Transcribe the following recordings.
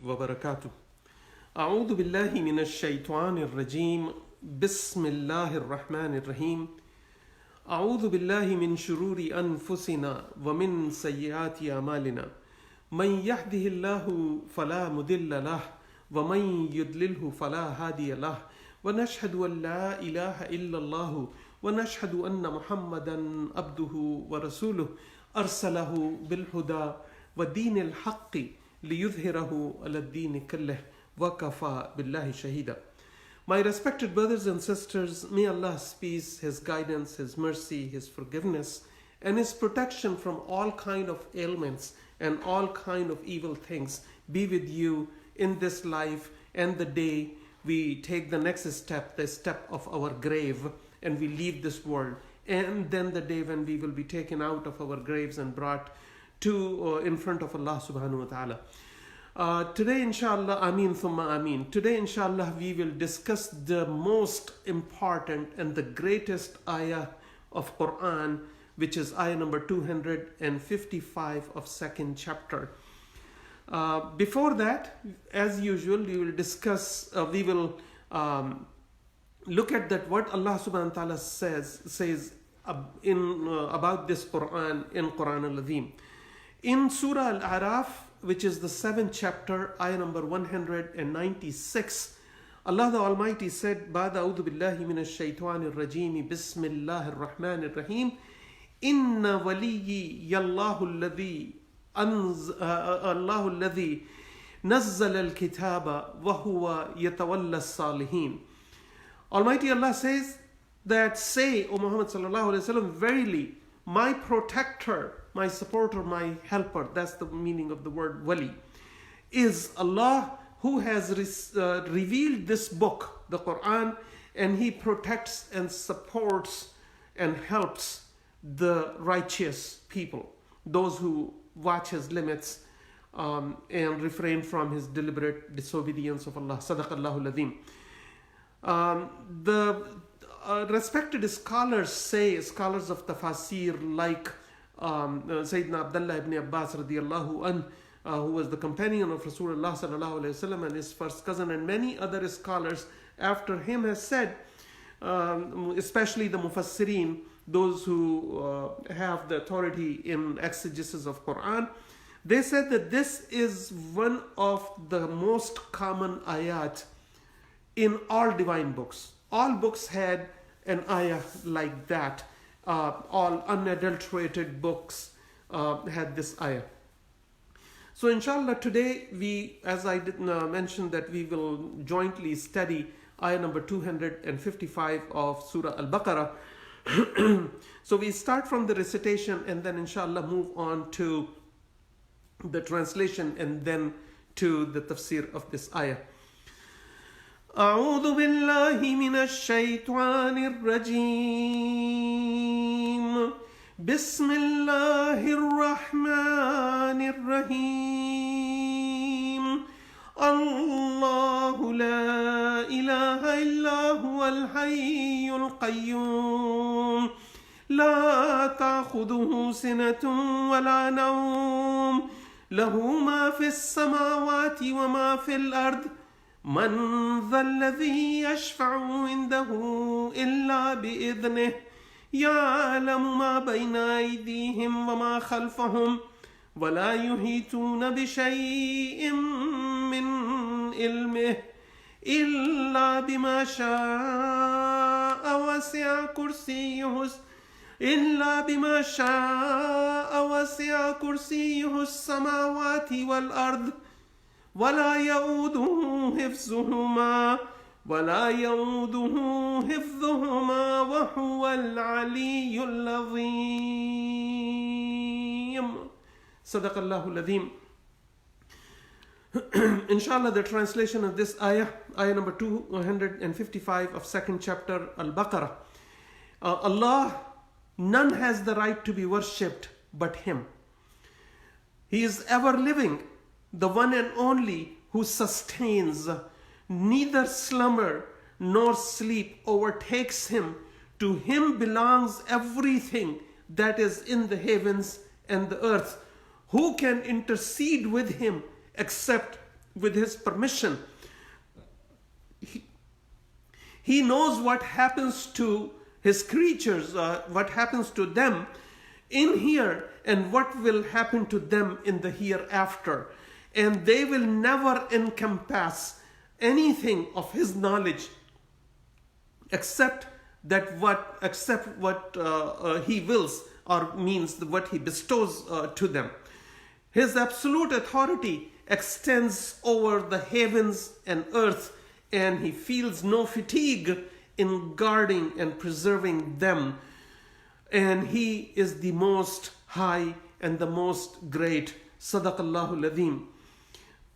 وبركاته. أعوذ بالله من الشيطان الرجيم. بسم الله الرحمن الرحيم. أعوذ بالله من شرور أنفسنا ومن سيئات أعمالنا. من يهده الله فلا مضل له ومن يضلله فلا هادي له. ونشهد أن لا إله إلا الله ونشهد أن محمدا عبده ورسوله أرسله بالهدى ودين الحق ليظهره على الدين كله وكفى بالله شهيدا. My respected brothers and sisters, may Allah's peace, His guidance, His mercy, His forgiveness, and His protection from all kind of ailments and all kind of evil things be with you in this life and the day we take the next step, the step of our grave, and we leave this world, and then the day when we will be taken out of our graves and brought to in front of Allah subhanahu wa ta'ala. Today inshallah, Ameen thumma Ameen. Today inshallah we will discuss the most important and the greatest ayah of Quran, which is ayah number 255 of second chapter. Before that, as usual, we will discuss, we will look at that what Allah subhanahu wa ta'ala says about this Quran in Quran al-Azim. In Surah Al-Araf, which is the 7th chapter, ayah number 196, Allah the Almighty said, Ba'da a'udhu billahi minash shaitanir rajim, Bismillahir Rahmanir Rahim, Inna waliyyi yallahu alladhi Allahu alladhi nazzala al-kitaba wa huwa yatawalla as-salihin. Almighty Allah says that, say, O Muhammad sallallahu alaihi wasallam, verily my protector, my supporter, my helper, that's the meaning of the word wali, is Allah who has revealed this book, the Quran, and He protects and supports and helps the righteous people, those who watch His limits and refrain from His deliberate disobedience of Allah. Sadaqallahu al-Azim. The respected scholars say, scholars of Tafsir like Sayyidina Abdullah ibn Abbas radiyallahu anh, who was the companion of Rasulullah sallallahu alayhi wasallam and his first cousin, and many other scholars after him has said, especially the Mufassirin, those who have the authority in exegesis of Quran, they said that this is one of the most common ayat in all divine books. All books had an ayah like that. All unadulterated books had this ayah. So inshallah today we, as I did mention, that we will jointly study ayah number 255 of Surah Al-Baqarah. So we start from the recitation and then inshallah move on to the translation and then to the tafsir of this ayah. أعوذ بالله من الشيطان الرجيم. بسم الله الرحمن الرحيم. الله لا إله إلا هو الحي القيوم لا تأخذه سنة ولا نوم له ما في السماوات وما في الأرض من ذا الذي يشفع عنده إلا بإذنه يعلم ما بين أيديهم وما خلفهم ولا يحيطون بشيء من علمه إلا بما شاء وسع كرسيه السماوات والأرض ولا يؤوده حفظهما وهو العلي العظيم. صدق الله العظيم. Inshallah, the translation of this ayah, ayah number 255 of second chapter Al-Baqarah. Allah, none has the right to be worshipped but Him. He is ever living, the one and only who sustains. Neither slumber nor sleep overtakes Him. To Him belongs everything that is in the heavens and the earth. Who can intercede with Him except with His permission. He knows what happens to His creatures, what happens to them in here and what will happen to them in the hereafter. And they will never encompass anything of His knowledge except what He wills, or means what He bestows to them. His absolute authority extends over the heavens and earth, and He feels no fatigue in guarding and preserving them. And He is the most high and the most great. Sadaqallahu al-Azim.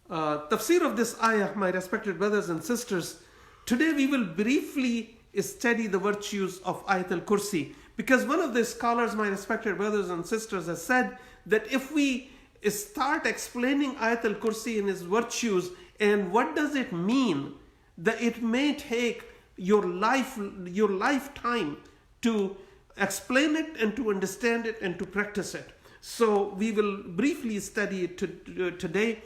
Tafsir of this ayah, my respected brothers and sisters. Today we will briefly study the virtues of Ayat Al-Kursi, because one of the scholars, my respected brothers and sisters, has said that if we start explaining Ayat Al-Kursi and its virtues and what does it mean, that it may take your lifetime to explain it and to understand it and to practice it. So we will briefly study it today.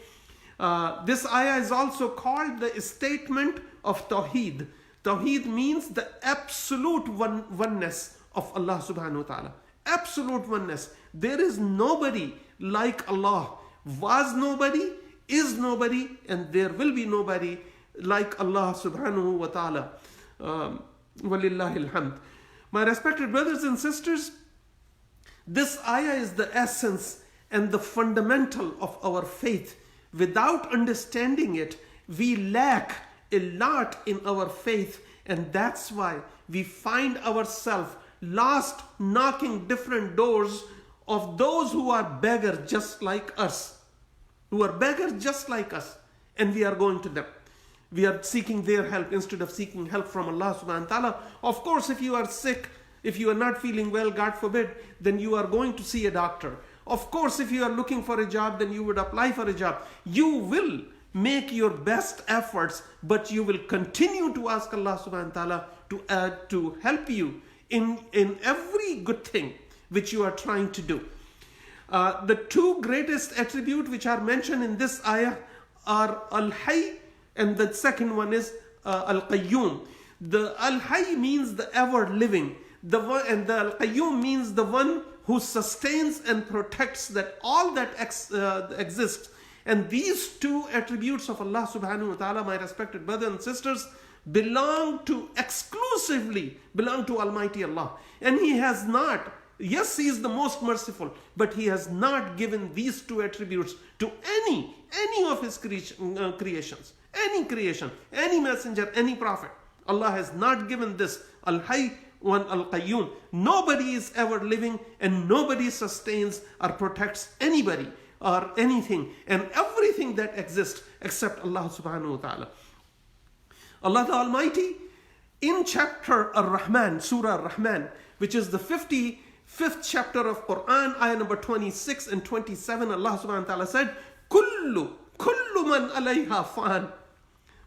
This ayah is also called the statement of Tawheed. Tawheed means the absolute oneness of Allah subhanahu wa ta'ala. Absolute oneness. There is nobody like Allah. Was nobody, is nobody, and there will be nobody like Allah subhanahu wa ta'ala. Walillahi alhamd. My respected brothers and sisters, this ayah is the essence and the fundamental of our faith. Without understanding it, we lack a lot in our faith, and that's why we find ourselves lost, knocking different doors of those who are beggars just like us. Who are beggars just like us, and we are going to them. We are seeking their help instead of seeking help from Allah subhanahu wa ta'ala. Of course, if you are sick, if you are not feeling well, God forbid, then you are going to see a doctor. Of course, if you are looking for a job, then you would apply for a job. You will make your best efforts, but you will continue to ask Allah subhanahu wa ta'ala to help you in every good thing which you are trying to do. The two greatest attributes which are mentioned in this ayah are Al-Hayy, and the second one is Al-Qayyum. The Al-Hayy means the ever-living, and the Al-Qayyum means the one who sustains and protects that all that exists. And these two attributes of Allah subhanahu wa ta'ala, my respected brothers and sisters, exclusively belong to Almighty Allah. And He has not, yes, He is the most merciful, but He has not given these two attributes to any of His creations. Any creation, any messenger, any prophet. Allah has not given this Al-Hayy one Al-Qayyum. Nobody is ever living, and nobody sustains or protects anybody or anything and everything that exists except Allah subhanahu wa ta'ala. Allah the Almighty, in chapter Ar-Rahman, Surah Ar-Rahman, which is the 55th chapter of Quran, ayah number 26 and 27, Allah subhanahu wa ta'ala said, Kullu man alayha fan,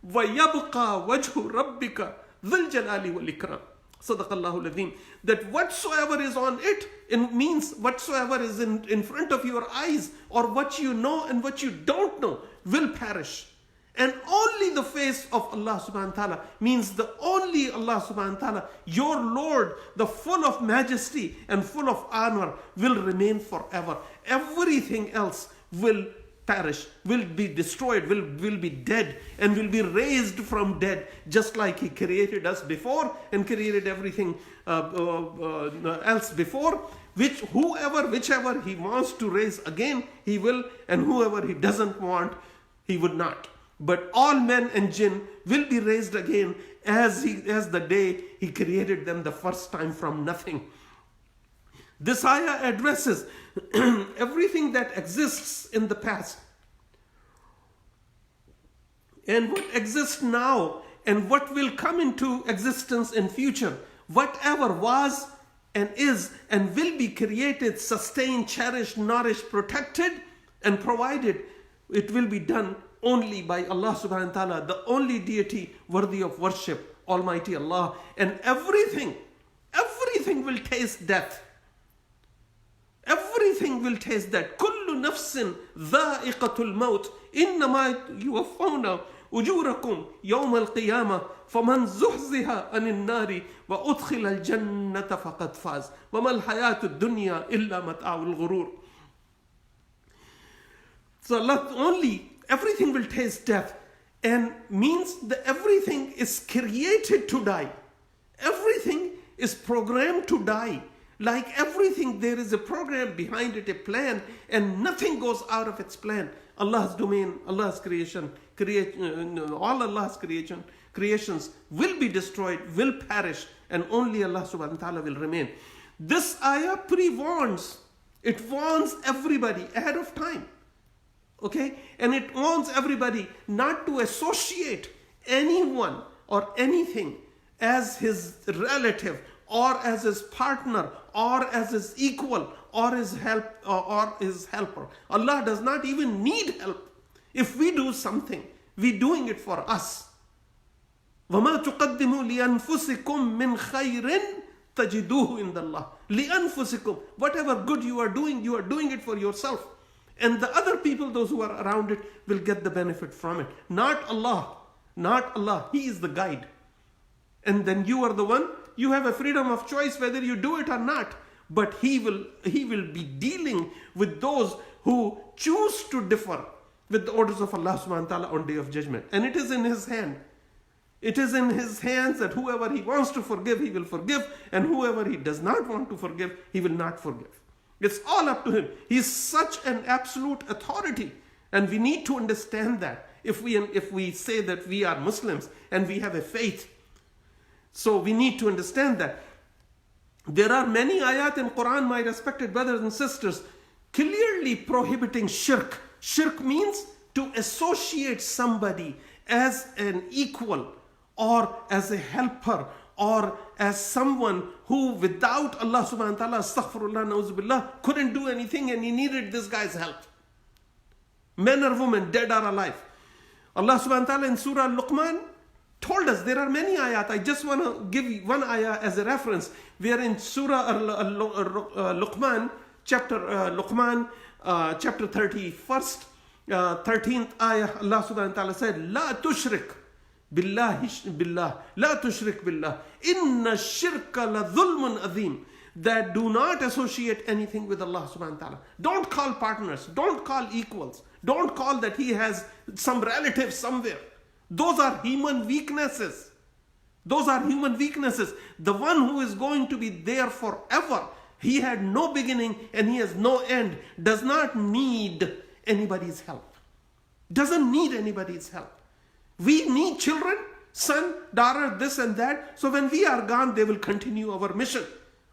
wa yabqa wajhu rabbika dhul jalali wal ikram. Sadaqallahu al-Azim. That whatsoever is on it means whatsoever is in front of your eyes, or what you know and what you don't know, will perish. And only the face of Allah subhanahu wa ta'ala means the only Allah subhanahu wa ta'ala, your Lord, the full of majesty and full of honor, will remain forever. Everything else will perish, will be destroyed, will be dead, and will be raised from dead, just like He created us before and created everything else before. Whichever He wants to raise again, He will, and whoever He doesn't want, He would not. But all men and jinn will be raised again as the day He created them the first time from nothing. This ayah addresses everything that exists in the past, and what exists now, and what will come into existence in future. Whatever was and is and will be created, sustained, cherished, nourished, protected, and provided, it will be done only by Allah subhanahu wa ta'ala, the only deity worthy of worship, Almighty Allah. And everything will taste death. Everything will taste that. Kullu كل نفس ذائقة الموت إنما يوفون أجوركم يوم القيامة فمن زحزح عن النار وأدخل الجنة فقد فاز وما الحياة الدنيا إلا متاع الغرور. So not only everything will taste death, and means that everything is created to die. Everything is programmed to die. Like everything, there is a program behind it, a plan, and nothing goes out of its plan. Allah's domain, Allah's creation, all Allah's creations will be destroyed, will perish, and only Allah subhanahu wa ta'ala will remain. This ayah pre-warns. It warns everybody ahead of time. Okay? And it warns everybody not to associate anyone or anything as his relative or as his partner or as his equal or his helper. Allah does not even need help. If we do something, we're doing it for us. وَمَا تُقَدِّمُوا لِأَنفُسِكُم مِّنْ خَيْرٍ تَجِدُوهُ عِندَ اللَّهِ لِأَنفُسِكُم. Whatever good you are doing it for yourself. And the other people, those who are around it, will get the benefit from it. Not Allah. Not Allah. He is the guide. And then you are the one, you have a freedom of choice whether you do it or not. But He will be dealing with those who choose to differ with the orders of Allah subhanahu wa ta'ala on Day of Judgment. And it is in His hand. It is in His hands that whoever He wants to forgive, He will forgive. And whoever He does not want to forgive, He will not forgive. It's all up to Him. He's such an absolute authority. And we need to understand that if we say that we are Muslims and we have a faith. So we need to understand that. There are many ayat in Quran, my respected brothers and sisters, clearly prohibiting shirk. Shirk means to associate somebody as an equal or as a helper or as someone who without Allah subhanahu wa ta'ala, astaghfirullah, na'uzubillah, couldn't do anything and he needed this guy's help. Men or women, dead or alive. Allah subhanahu wa ta'ala in Surah Al-Luqman told us there are many ayat. I just want to give you one ayah as a reference. We are in Surah Luqman, chapter 30, first 13th ayah. Allah subhanahu wa ta'ala said, La tushrik billah, la tushrik billah, inna shirka la dhulmun azim. That do not associate anything with Allah subhanahu wa ta'ala. Don't call partners, don't call equals, don't call that he has some relative somewhere. Those are human weaknesses. Those are human weaknesses. The one who is going to be there forever, he had no beginning and he has no end, does not need anybody's help. Doesn't need anybody's help. We need children, son, daughter, this and that. So when we are gone, they will continue our mission.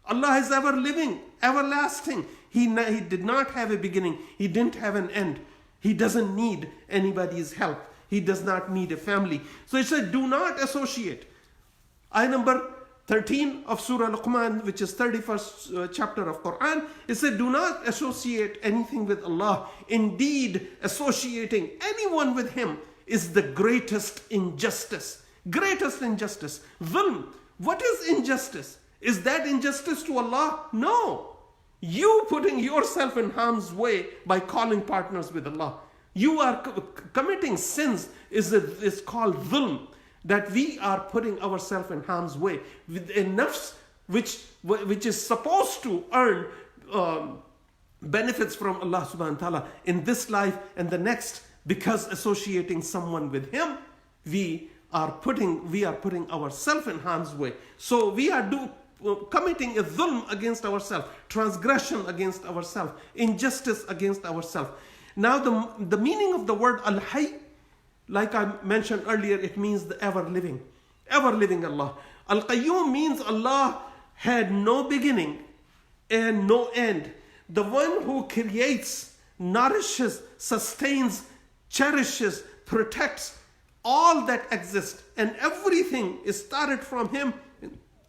Allah is ever living, everlasting. He did not have a beginning. He didn't have an end. He doesn't need anybody's help. He does not need a family. So it said, do not associate. Ayah number 13 of Surah Luqman, which is 31st chapter of Quran, it said, do not associate anything with Allah. Indeed, associating anyone with Him is the greatest injustice. Greatest injustice. Dhulm. What is injustice? Is that injustice to Allah? No. You putting yourself in harm's way by calling partners with Allah. You are committing sins is called dhulm. That we are putting ourselves in harm's way with a nafs which is supposed to earn benefits from Allah subhanahu wa ta'ala in this life and the next, because associating someone with Him, we are putting ourselves in harm's way. So we are committing a dhulm against ourselves, transgression against ourselves, injustice against ourselves. Now the meaning of the word al-hayy, like I mentioned earlier, it means the ever-living Allah. Al-Qayyum means Allah had no beginning and no end. The one who creates, nourishes, sustains, cherishes, protects all that exists, and everything is started from Him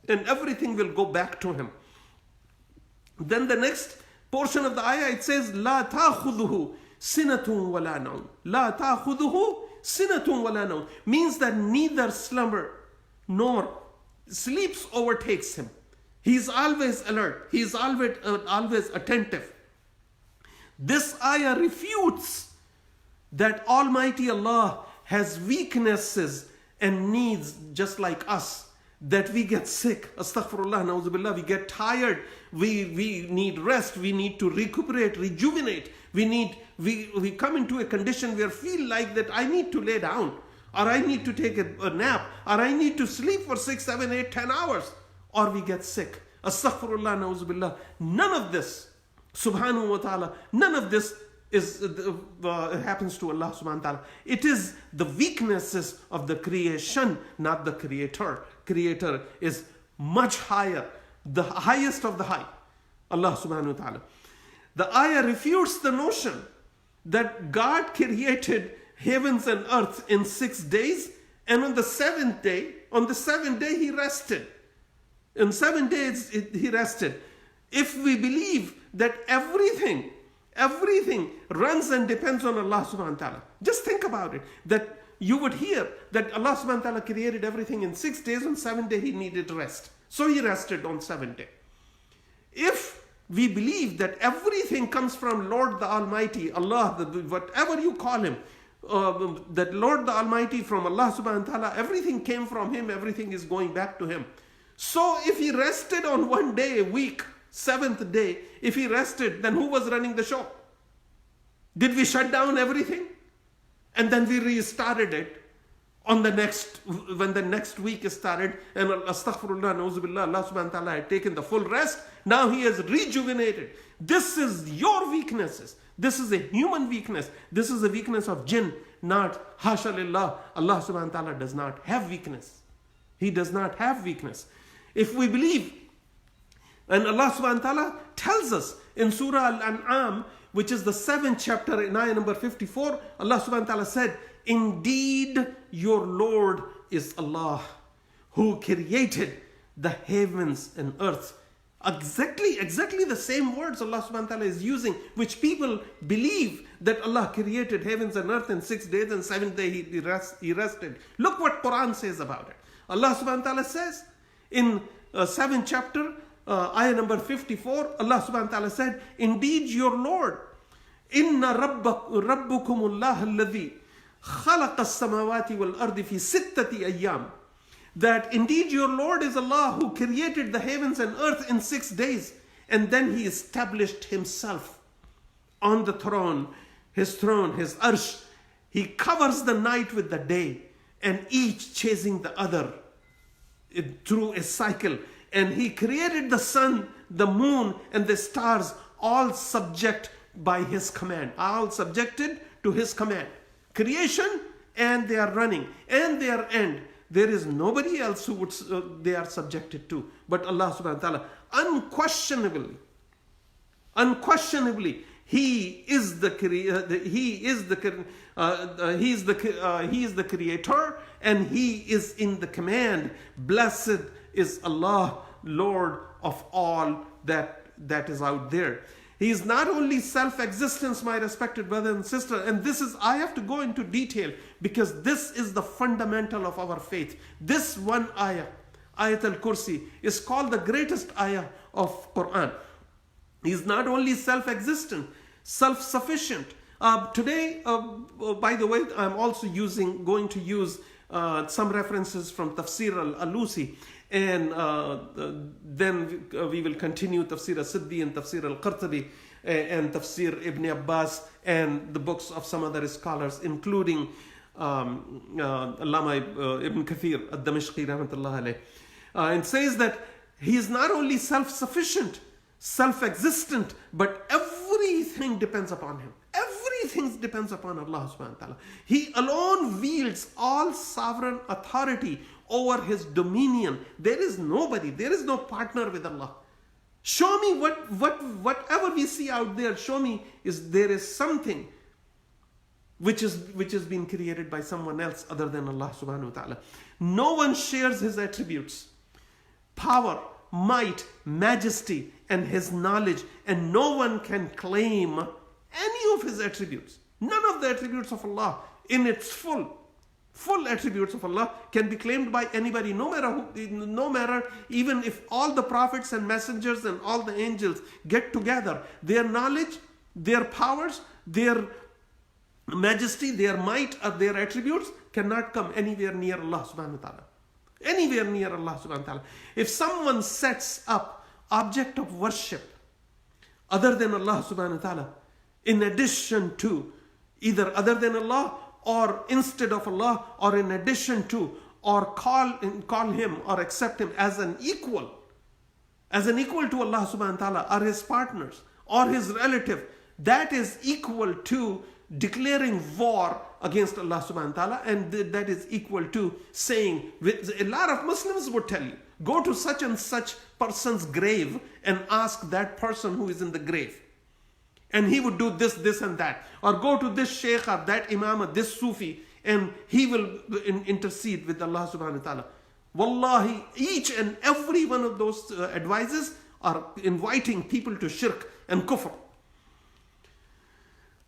and everything will go back to Him. Then the next portion of the ayah, it says, La ta'khudhuhu sinatun wa la nawm. La ta'khudhuhu sinatun wa la nawm means that neither slumber nor sleeps overtakes Him. He is always alert. He is always attentive. This ayah refutes that Almighty Allah has weaknesses and needs just like us, that we get sick, astaghfirullah, na'uzubillah, we get tired, we need rest, we need to recuperate, rejuvenate, we come into a condition where feel like that I need to lay down, or I need to take a nap, or I need to sleep for 6, 7, 8, 10 hours, or we get sick. Astaghfirullah, na'uzubillah. None of this, subhanahu wa ta'ala, none of this happens to Allah subhanahu wa ta'ala. It is the weaknesses of the creation, not the creator. Creator is much higher, the highest of the high, Allah subhanahu wa ta'ala. The ayah refutes the notion that God created heavens and earth in 6 days, and on the seventh day he rested. In 7 days he rested. If we believe that everything runs and depends on Allah subhanahu wa ta'ala, just think about it, that you would hear that Allah subhanahu wa ta'ala created everything in 6 days, on 7th day he needed rest. So he rested on 7th day. If we believe that everything comes from Lord the Almighty, Allah, whatever you call him, that Lord the Almighty, from Allah subhanahu wa ta'ala, everything came from him, everything is going back to him. So if he rested on one day a week, 7th day, if he rested, then who was running the show? Did we shut down everything? And then we restarted it on the next, when the next week is started, and astaghfirullah, na'uzubillah, Allah subhanahu wa ta'ala had taken the full rest. Now he has rejuvenated. This is your weaknesses. This is a human weakness. This is a weakness of jinn, not hasha lillah. Allah subhanahu wa ta'ala does not have weakness. He does not have weakness. If we believe, and Allah subhanahu wa ta'ala tells us in Surah Al-An'am, which is the 7th chapter, in ayah number 54, Allah subhanahu wa ta'ala said, indeed your Lord is Allah, who created the heavens and earth. Exactly the same words Allah subhanahu wa ta'ala is using, which people believe that Allah created heavens and earth in 6 days, and 7th day he rested. Look what Quran says about it. Allah subhanahu wa ta'ala says in 7th chapter, ayah number 54, Allah subhanahu wa ta'ala said, indeed your Lord, inna rabbukumullah alladhi khalaqa as-samawati wal ardi fi sittati ayyam, that indeed your Lord is Allah, who created the heavens and earth in 6 days, and then he established himself on the throne, his arsh. He covers the night with the day, and each chasing the other through a cycle. And he created the sun, the moon, and the stars, all subject by his command, all subjected to his command. Creation, and they are running, and their end. There is nobody else who would they are subjected to, but Allah subhanahu wa ta'ala. Unquestionably, He is the creator, and He is in the command. Blessed is Allah, Lord of all that is out there. He is not only self-existence, my respected brother and sister, and this is, I have to go into detail, because this is the fundamental of our faith. This one ayah, Ayat Al-Kursi, is called the greatest ayah of Quran. He is not only self-existent, self-sufficient. Today, by the way, I'm also going to use some references from Tafsir Al-Alusi, and then we will continue Tafsir Al-Siddi and Tafsir Al-Qurtubi and Tafsir Ibn Abbas and the books of some other scholars, including Allama Ibn Kathir Ad-Damashqi rahmatullah alayh. And says that he is not only self-sufficient, self-existent, but everything depends upon him. Everything depends upon Allah subhanahu wa ta'ala. He alone wields all sovereign authority over his dominion. There is nobody, there is no partner with Allah. Show me whatever we see out there, show me there is something which is being created by someone else other than Allah subhanahu wa ta'ala. No one shares his attributes, power, might, majesty, and his knowledge, and no one can claim any of his attributes. None of the attributes of Allah in its full attributes of Allah can be claimed by anybody, no matter even if all the prophets and messengers and all the angels get together, their knowledge their powers, their majesty, their might, or their attributes cannot come anywhere near Allah subhanahu wa ta'ala. Anywhere near Allah subhanahu wa ta'ala. If someone sets up object of worship other than Allah subhanahu wa ta'ala, in addition to, either other than Allah or instead of Allah, or in addition to, or call him or accept him as an equal to Allah subhanahu wa ta'ala, or his partners or his relative, that is equal to declaring war against Allah subhanahu wa ta'ala, and that is equal to saying, a lot of Muslims would tell you, go to such and such person's grave and ask that person who is in the grave, and he would do this, this and that. Or go to this sheikh or that imam or this Sufi, and he will intercede with Allah subhanahu wa ta'ala. Wallahi, each and every one of those advices are inviting people to shirk and kufr.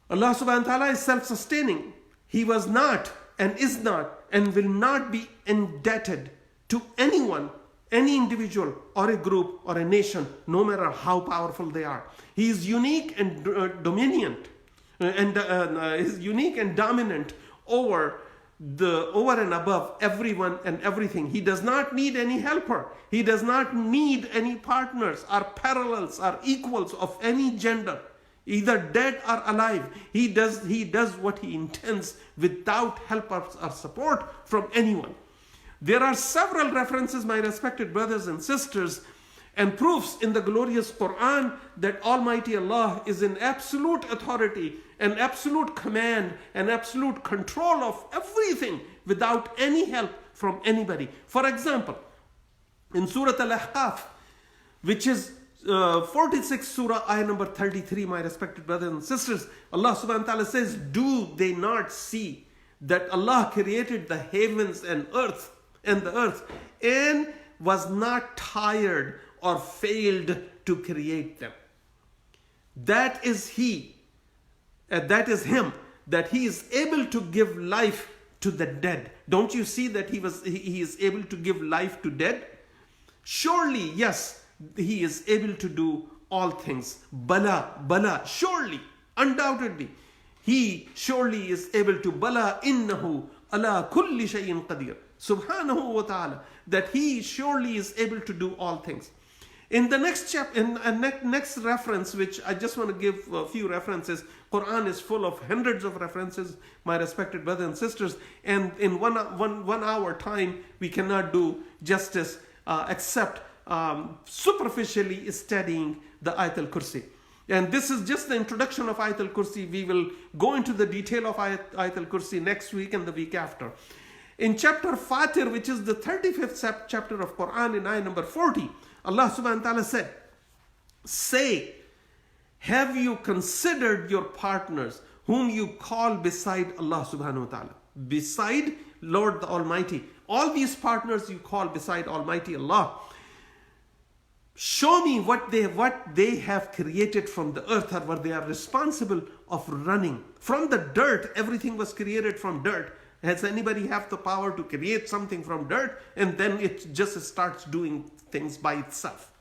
Allah subhanahu wa ta'ala is self-sustaining. He was not and is not and will not be indebted to anyone, any individual or a group or a nation, no matter how powerful they are. He is unique and dominant, is unique and dominant over and above everyone and everything. He does not need any helper. He does not need any partners or parallels or equals of any gender, either dead or alive. He does what he intends without help or support from anyone. There are several references, my respected brothers and sisters, and proofs in the glorious Quran that Almighty Allah is in absolute authority and absolute command and absolute control of everything without any help from anybody. For example, in Surah Al-Ahqaf, which is 46 Surah, ayah number 33, my respected brothers and sisters, Allah subhanahu wa ta'ala says, do they not see that Allah created the heavens and the earth and was not tired or failed to create them? That is He, that is Him, that He is able to give life to the dead. Don't you see that He is able to give life to dead? Surely, yes, He is able to do all things. Bala, surely, undoubtedly, He surely is able to. Bala innahu ala kulli shayin qadir. Subhanahu wa ta'ala, that He surely is able to do all things. In the next chapter, next reference, which I just want to give a few references. Quran is full of hundreds of references, my respected brothers and sisters, and in one hour time we cannot do justice except superficially studying the Ayat Al-Kursi. And this is just the introduction of Ayat Al-Kursi. We will go into the detail of Ayat Al-Kursi next week and the week after. In chapter Fatir, which is the 35th chapter of Quran, in ayah number 40, Allah subhanahu wa ta'ala said, say, have you considered your partners whom you call beside Allah subhanahu wa ta'ala? Beside Lord the Almighty. All these partners you call beside Almighty Allah. Show me what they have created from the earth, or what they are responsible of running. From the dirt, everything was created from dirt. Has anybody have the power to create something from dirt and then it just starts doing things by itself?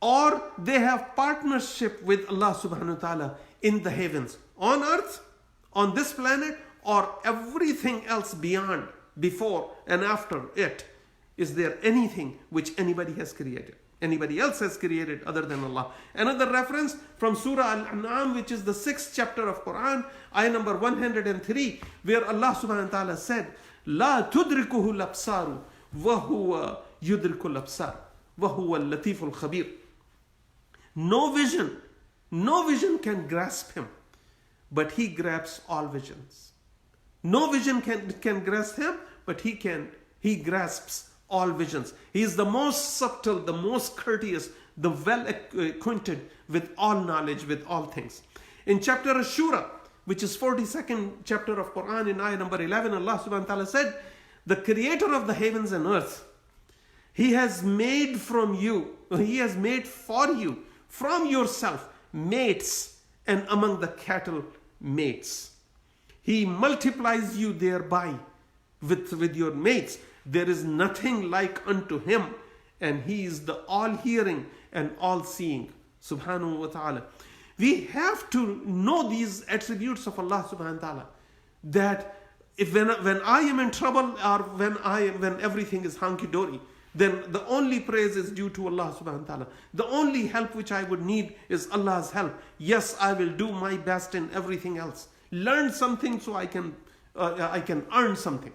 Or they have partnership with Allah subhanahu wa ta'ala in the heavens, on earth, on this planet, or everything else beyond, before and after it. Is there anything which anybody has created? Anybody else has created other than Allah? Another reference from Surah Al-An'am, which is the 6th chapter of Quran, ayah number 103, where Allah subhanahu wa ta'ala said, La tudrikuhu al-absaru wa huwa yudriku al-absar wa huwa al-latiful khabir. No vision can grasp Him, but He grasps all visions. No vision can grasp Him, but He grasps all visions. He is the most subtle, the most courteous, the well acquainted with all knowledge, with all things. In chapter Ashura, which is 42nd chapter of Quran, in ayah number 11, Allah subhanahu wa ta'ala said, the creator of the heavens and earth, He has made for you, from yourself, mates, and among the cattle, mates. He multiplies you thereby with your mates. There is nothing like unto Him, and He is the all-hearing and all-seeing, subhanahu wa ta'ala. We have to know these attributes of Allah subhanahu wa ta'ala. That if when I am in trouble, or when everything is hunky-dory, then the only praise is due to Allah subhanahu wa ta'ala. The only help which I would need is Allah's help. Yes, I will do my best in everything else. Learn something so I can earn something.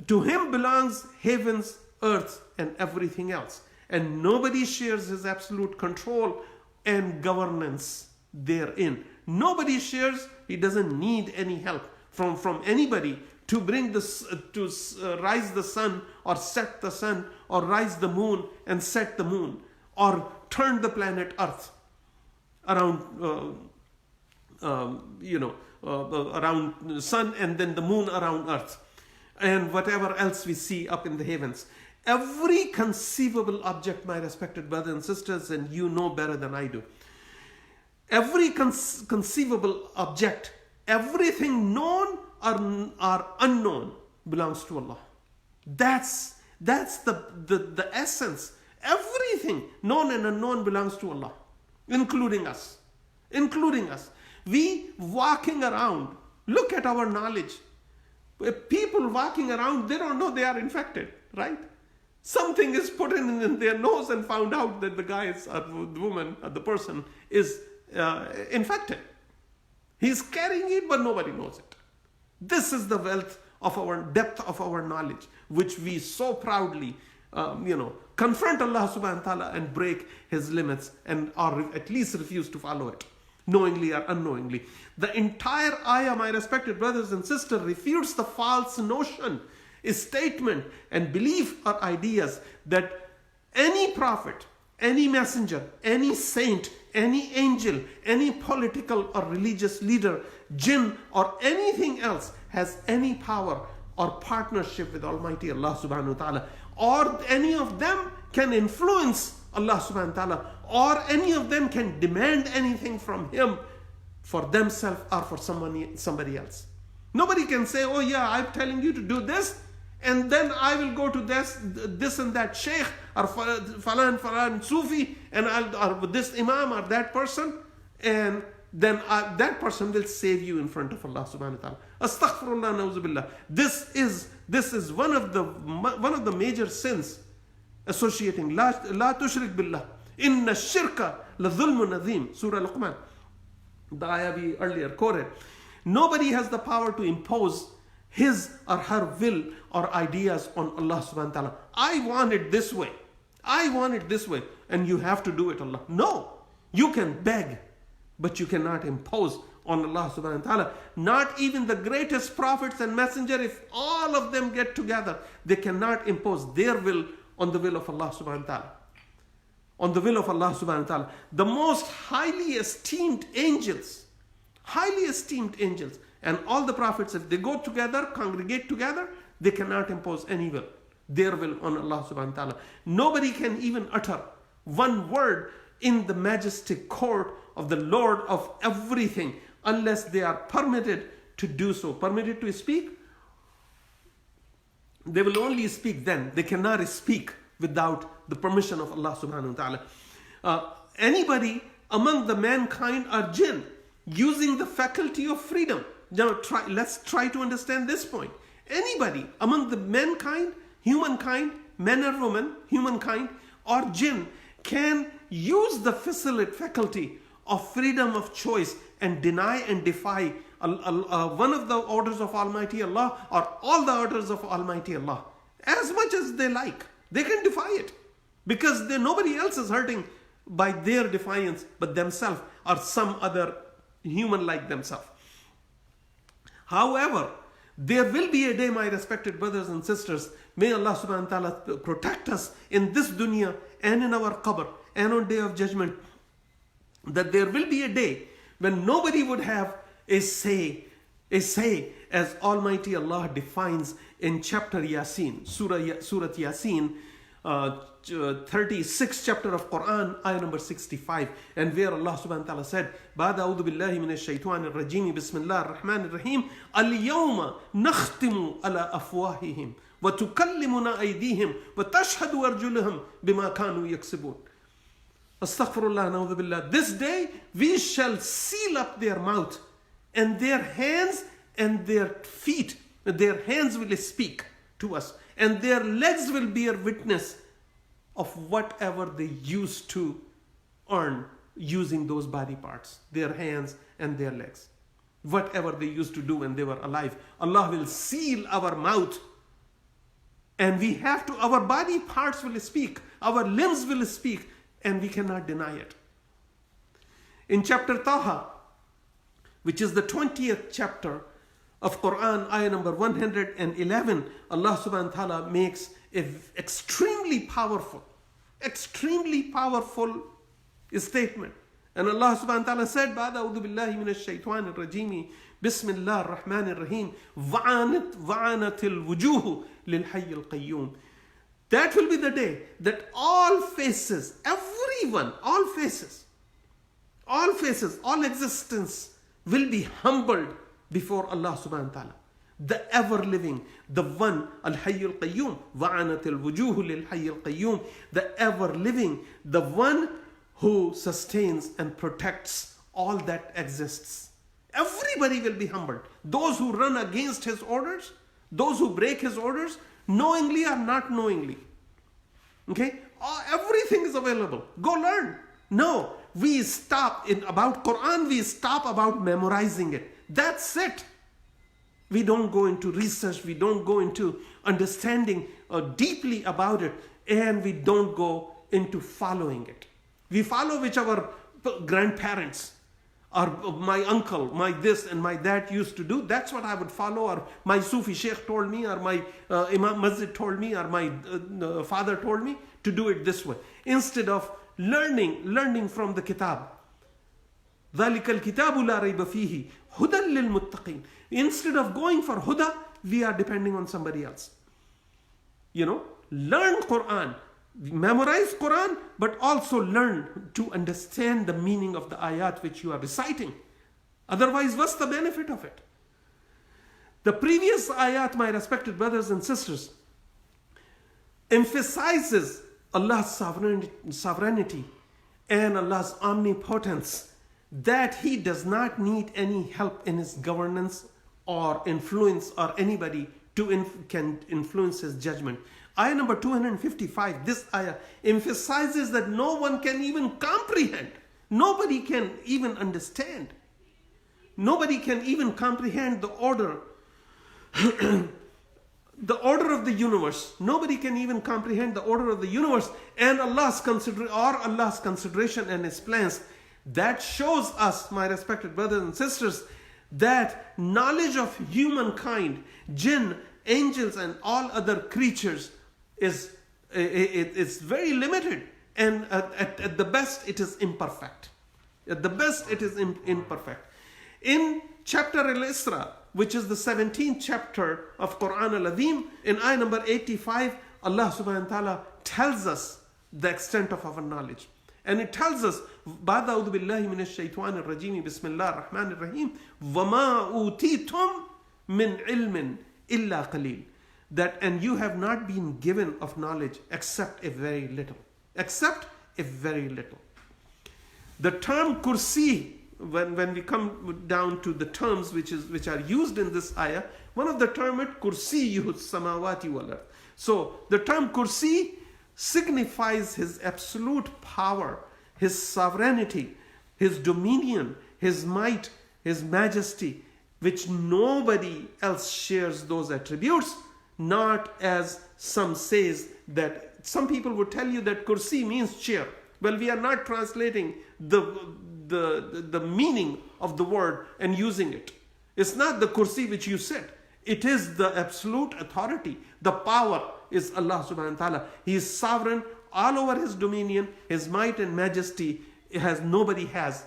To Him belongs heavens, earth, and everything else. And nobody shares His absolute control and governance therein. Nobody shares. He doesn't need any help from anybody to bring rise the sun or set the sun, or rise the moon and set the moon, or turn the planet Earth around around the sun, and then the moon around Earth, and whatever else we see up in the heavens. Every conceivable object, my respected brothers and sisters, and you know better than I do, every conceivable object, everything known or unknown, belongs to Allah. That's the essence. Everything known and unknown belongs to Allah, including us. We walking around, look at our knowledge. People walking around, they don't know they are infected, right? Something is put in their nose and found out that the guy or the woman or the person is infected. He's carrying it, but nobody knows it. This is the wealth of our depth of our knowledge, which we so proudly, confront Allah subhanahu wa ta'ala and break His limits, and or at least refuse to follow it, knowingly or unknowingly. The entire ayah, my respected brothers and sisters, refutes the false notion, a statement and belief or ideas that any prophet, any messenger, any saint, any angel, any political or religious leader, jinn, or anything else has any power or partnership with Almighty Allah subhanahu wa ta'ala, or any of them can influence Allah subhanahu wa ta'ala, or any of them can demand anything from Him for themselves or for somebody else. Nobody can say, oh yeah, I'm telling you to do this, and then I will go to this and that sheikh or falan Sufi, and or this imam or that person, and then that person will save you in front of Allah subhanahu wa ta'ala. Astaghfirullah, na'uzubillah. This is one of the major sins associating la tushrik billah. Inna shirka la dhulmun azim. Surah Luqman. The ayah we earlier quoted. Nobody has the power to impose his or her will or ideas on Allah subhanahu wa ta'ala. I want it this way. And you have to do it, Allah. No. You can beg, but you cannot impose on Allah subhanahu wa ta'ala. Not even the greatest prophets and messenger, if all of them get together, they cannot impose their will on the will of Allah subhanahu wa ta'ala. On the will of Allah subhanahu wa ta'ala. The most highly esteemed angels, and all the prophets, if they go together, congregate together, they cannot impose any will, their will on Allah subhanahu wa ta'ala. Nobody can even utter one word in the majestic court of the Lord of everything unless they are permitted to do so. Permitted to speak? They will only speak then. They cannot speak without the permission of Allah subhanahu wa ta'ala. Anybody among the mankind or jinn using the faculty of freedom. Now let's try to understand this point. Anybody among the mankind, humankind, man or woman, humankind or jinn can use the faculty of freedom of choice and deny and defy one of the orders of Almighty Allah or all the orders of Almighty Allah as much as they like. They can defy it because nobody else is hurting by their defiance but themselves or some other human like themselves. However, there will be a day, my respected brothers and sisters, may Allah subhanahu wa ta'ala protect us in this dunya and in our qabr and on day of judgment, that there will be a day when nobody would have a say as Almighty Allah defines in chapter Yasin, Surah Yasin, 36th chapter of Quran, ayah number 65, and where Allah subhanahu wa ta'ala said, Ba'da a'udhu billahi minash shaitanir rajim, bismillahir rahmanir rahim, al-yawma nakhtimu ala afwahihim, wa tukallimuna aydihim, wa tashhadu arjuluhum bima kanu yaksibun. Astaghfirullah, na'udhu billah. This day we shall seal up their mouth, and their hands and their feet, their hands will speak to us, and their legs will bear witness of whatever they used to earn using those body parts, their hands and their legs. Whatever they used to do when they were alive, Allah will seal our mouth, and we have to, our body parts will speak, our limbs will speak, and we cannot deny it. In chapter Taha, which is the 20th chapter of Quran, ayah number 111, Allah subhanahu wa ta'ala makes an extremely powerful statement. And Allah subhanahu wa ta'ala said, Ba'da a'udhu billahi minash shaitanir rajim, Bismillah ar-Rahman ar-Rahim, Wa'anatil wujuhu lil hayyil qayyum. That will be the day that all faces, everyone, all faces, all existence will be humbled before Allah subhanahu wa ta'ala. The ever-living, the one, Al-Hayyul Qayyum, Wa'anatil wujuhu lil Hayyul Qayyum, the ever-living, the one who sustains and protects all that exists. Everybody will be humbled. Those who run against his orders, those who break his orders, knowingly or not knowingly. Okay? Everything is available. Go learn. No, we stop about Quran, we stop about memorizing it. That's it. We don't go into research, we don't go into understanding deeply about it, and we don't go into following it. We follow which our grandparents or my uncle, my this and my that used to do. That's what I would follow, or my Sufi Sheikh told me, or my Imam Masjid told me, or my father told me to do it this way. Instead of learning from the Kitab. ذَلِكَ الْكِتَابُ لَا رَيْبَ فِيهِ هُدًى لِلْمُتَّقِينَ. Instead of going for huda, we are depending on somebody else. Learn Quran, memorize Quran, but also learn to understand the meaning of the ayat which you are reciting. Otherwise, what's the benefit of it? The previous ayat, my respected brothers and sisters, emphasizes Allah's sovereignty and Allah's omnipotence, that He does not need any help in His governance or influence, or anybody can influence His judgment. Ayah number 255, this ayah emphasizes that no one can even comprehend. Nobody can even understand. Nobody can even comprehend the order the order of the universe. Nobody can even comprehend the order of the universe and Allah's consideration and His plans. That shows us, my respected brothers and sisters, that knowledge of humankind, jinn, angels, and all other creatures is very limited, and at the best it is imperfect. At the best it is imperfect. In chapter Al-Isra, which is the 17th chapter of Quran Al-Azim, in ayah number 85, Allah subhanahu wa ta'ala tells us the extent of our knowledge. And it tells us, Ba'da a'udhu billahi minash shaitanir rajim, Bismillah ar-Rahman ar-Rahim, وَمَا أُوتِيتُم مِّنْ عِلْمٍ إِلَّا قَلِيلٍ. That, and you have not been given of knowledge except a very little. Except a very little. The term kursi, when we come down to the terms which are used in this ayah, one of the term it kursiyuhu samawati wal ard. So the term kursi signifies His absolute power, His sovereignty, His dominion, His might, His majesty, which nobody else shares those attributes. Not as some says, that some people would tell you that kursi means chair. Well, we are not translating the meaning of the word and using it. It's not the kursi which you sit. It is the absolute authority. The power is Allah subhanahu wa ta'ala. He is sovereign all over His dominion, His might and majesty. Nobody shares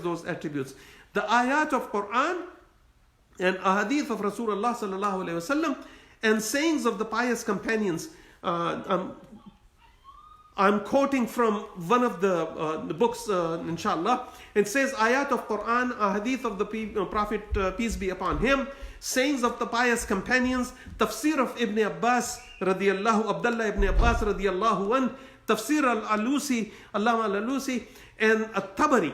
those attributes. The ayat of Quran and ahadith of Rasulullah sallallahu alayhi wasallam and sayings of the pious companions. I'm quoting from one of the books, inshallah. It says, ayat of Quran, ahadith of the Prophet, peace be upon him, sayings of the pious companions, Tafsir of Ibn Abbas radiyallahu, Abdullah ibn Abbas radiyallahu an, Tafsir al-Alusi, Allama al-Alusi, and At-Tabari,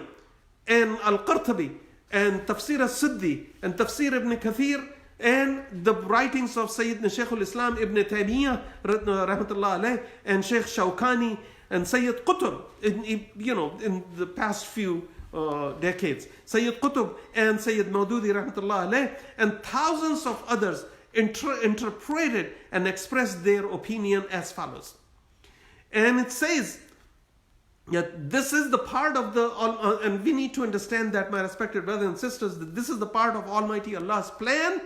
and Al-Qurtubi, and Tafsir al-Suddi, and Tafsir ibn Kathir, and the writings of Sayyidina Shaykh al-Islam ibn Taymiyyah, rahmatullah alayh, and Shaykh Shawkani, and Sayyid Qutb, in the past few decades. Sayyid Qutb and Sayyid Maududi, rahmatullah alayh, and thousands of others interpreted and expressed their opinion as follows. And it says that this is the part of and we need to understand that, my respected brothers and sisters, that this is the part of Almighty Allah's plan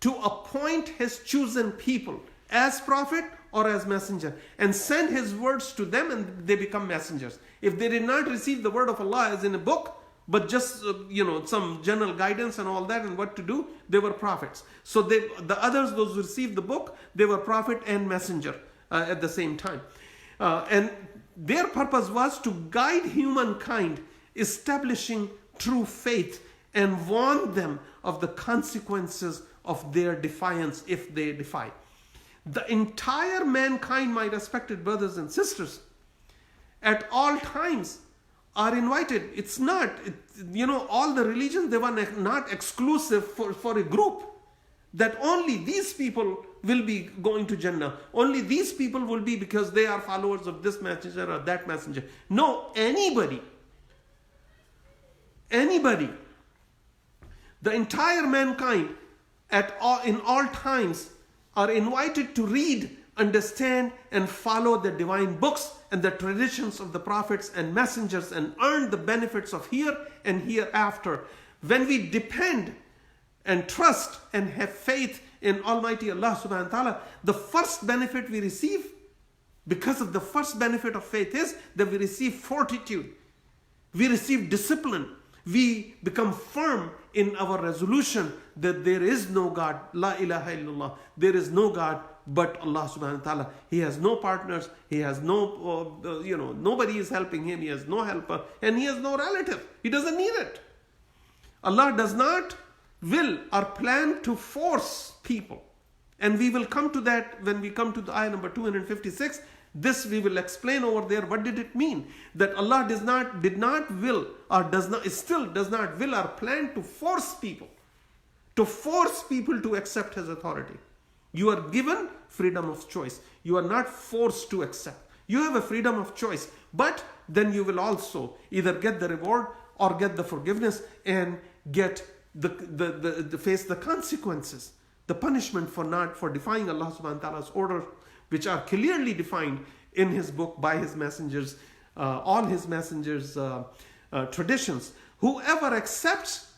to appoint His chosen people as prophet or as messenger and send His words to them, and they become messengers. If they did not receive the word of Allah as in a book, but just some general guidance and all that and what to do, they were prophets. So the others, those who received the book, they were prophet and messenger at the same time. And their purpose was to guide humankind, establishing true faith and warn them of the consequences of their defiance if they defy. The entire mankind, my respected brothers and sisters, at all times are invited. It's not, all the religions, they were not exclusive for a group, that only these people will be going to Jannah. Only these people will be because they are followers of this messenger or that messenger. No, anybody. The entire mankind in all times are invited to read, understand, and follow the divine books and the traditions of the prophets and messengers and earn the benefits of here and hereafter. When we depend and trust and have faith in Almighty Allah subhanahu wa ta'ala, the first benefit we receive, because of the first benefit of faith, is that we receive fortitude, we receive discipline, we become firm in our resolution that there is no God, la ilaha illallah, there is no God but Allah subhanahu wa ta'ala. He has no partners, He has no, nobody is helping Him, He has no helper, and He has no relative. He doesn't need it. Allah does not will or plan to force people. And we will come to that when we come to the ayah number 256. This we will explain over there. What did it mean? That Allah did not will or still does not will or plan to force people to accept His authority. You are given freedom of choice. You are not forced to accept. You have a freedom of choice, but then you will also either get the reward or get the forgiveness and get the face the consequences, the punishment for defying Allah subhanahu wa ta'ala's order, which are clearly defined in His book by His messengers, all His messengers' traditions. Whoever accepts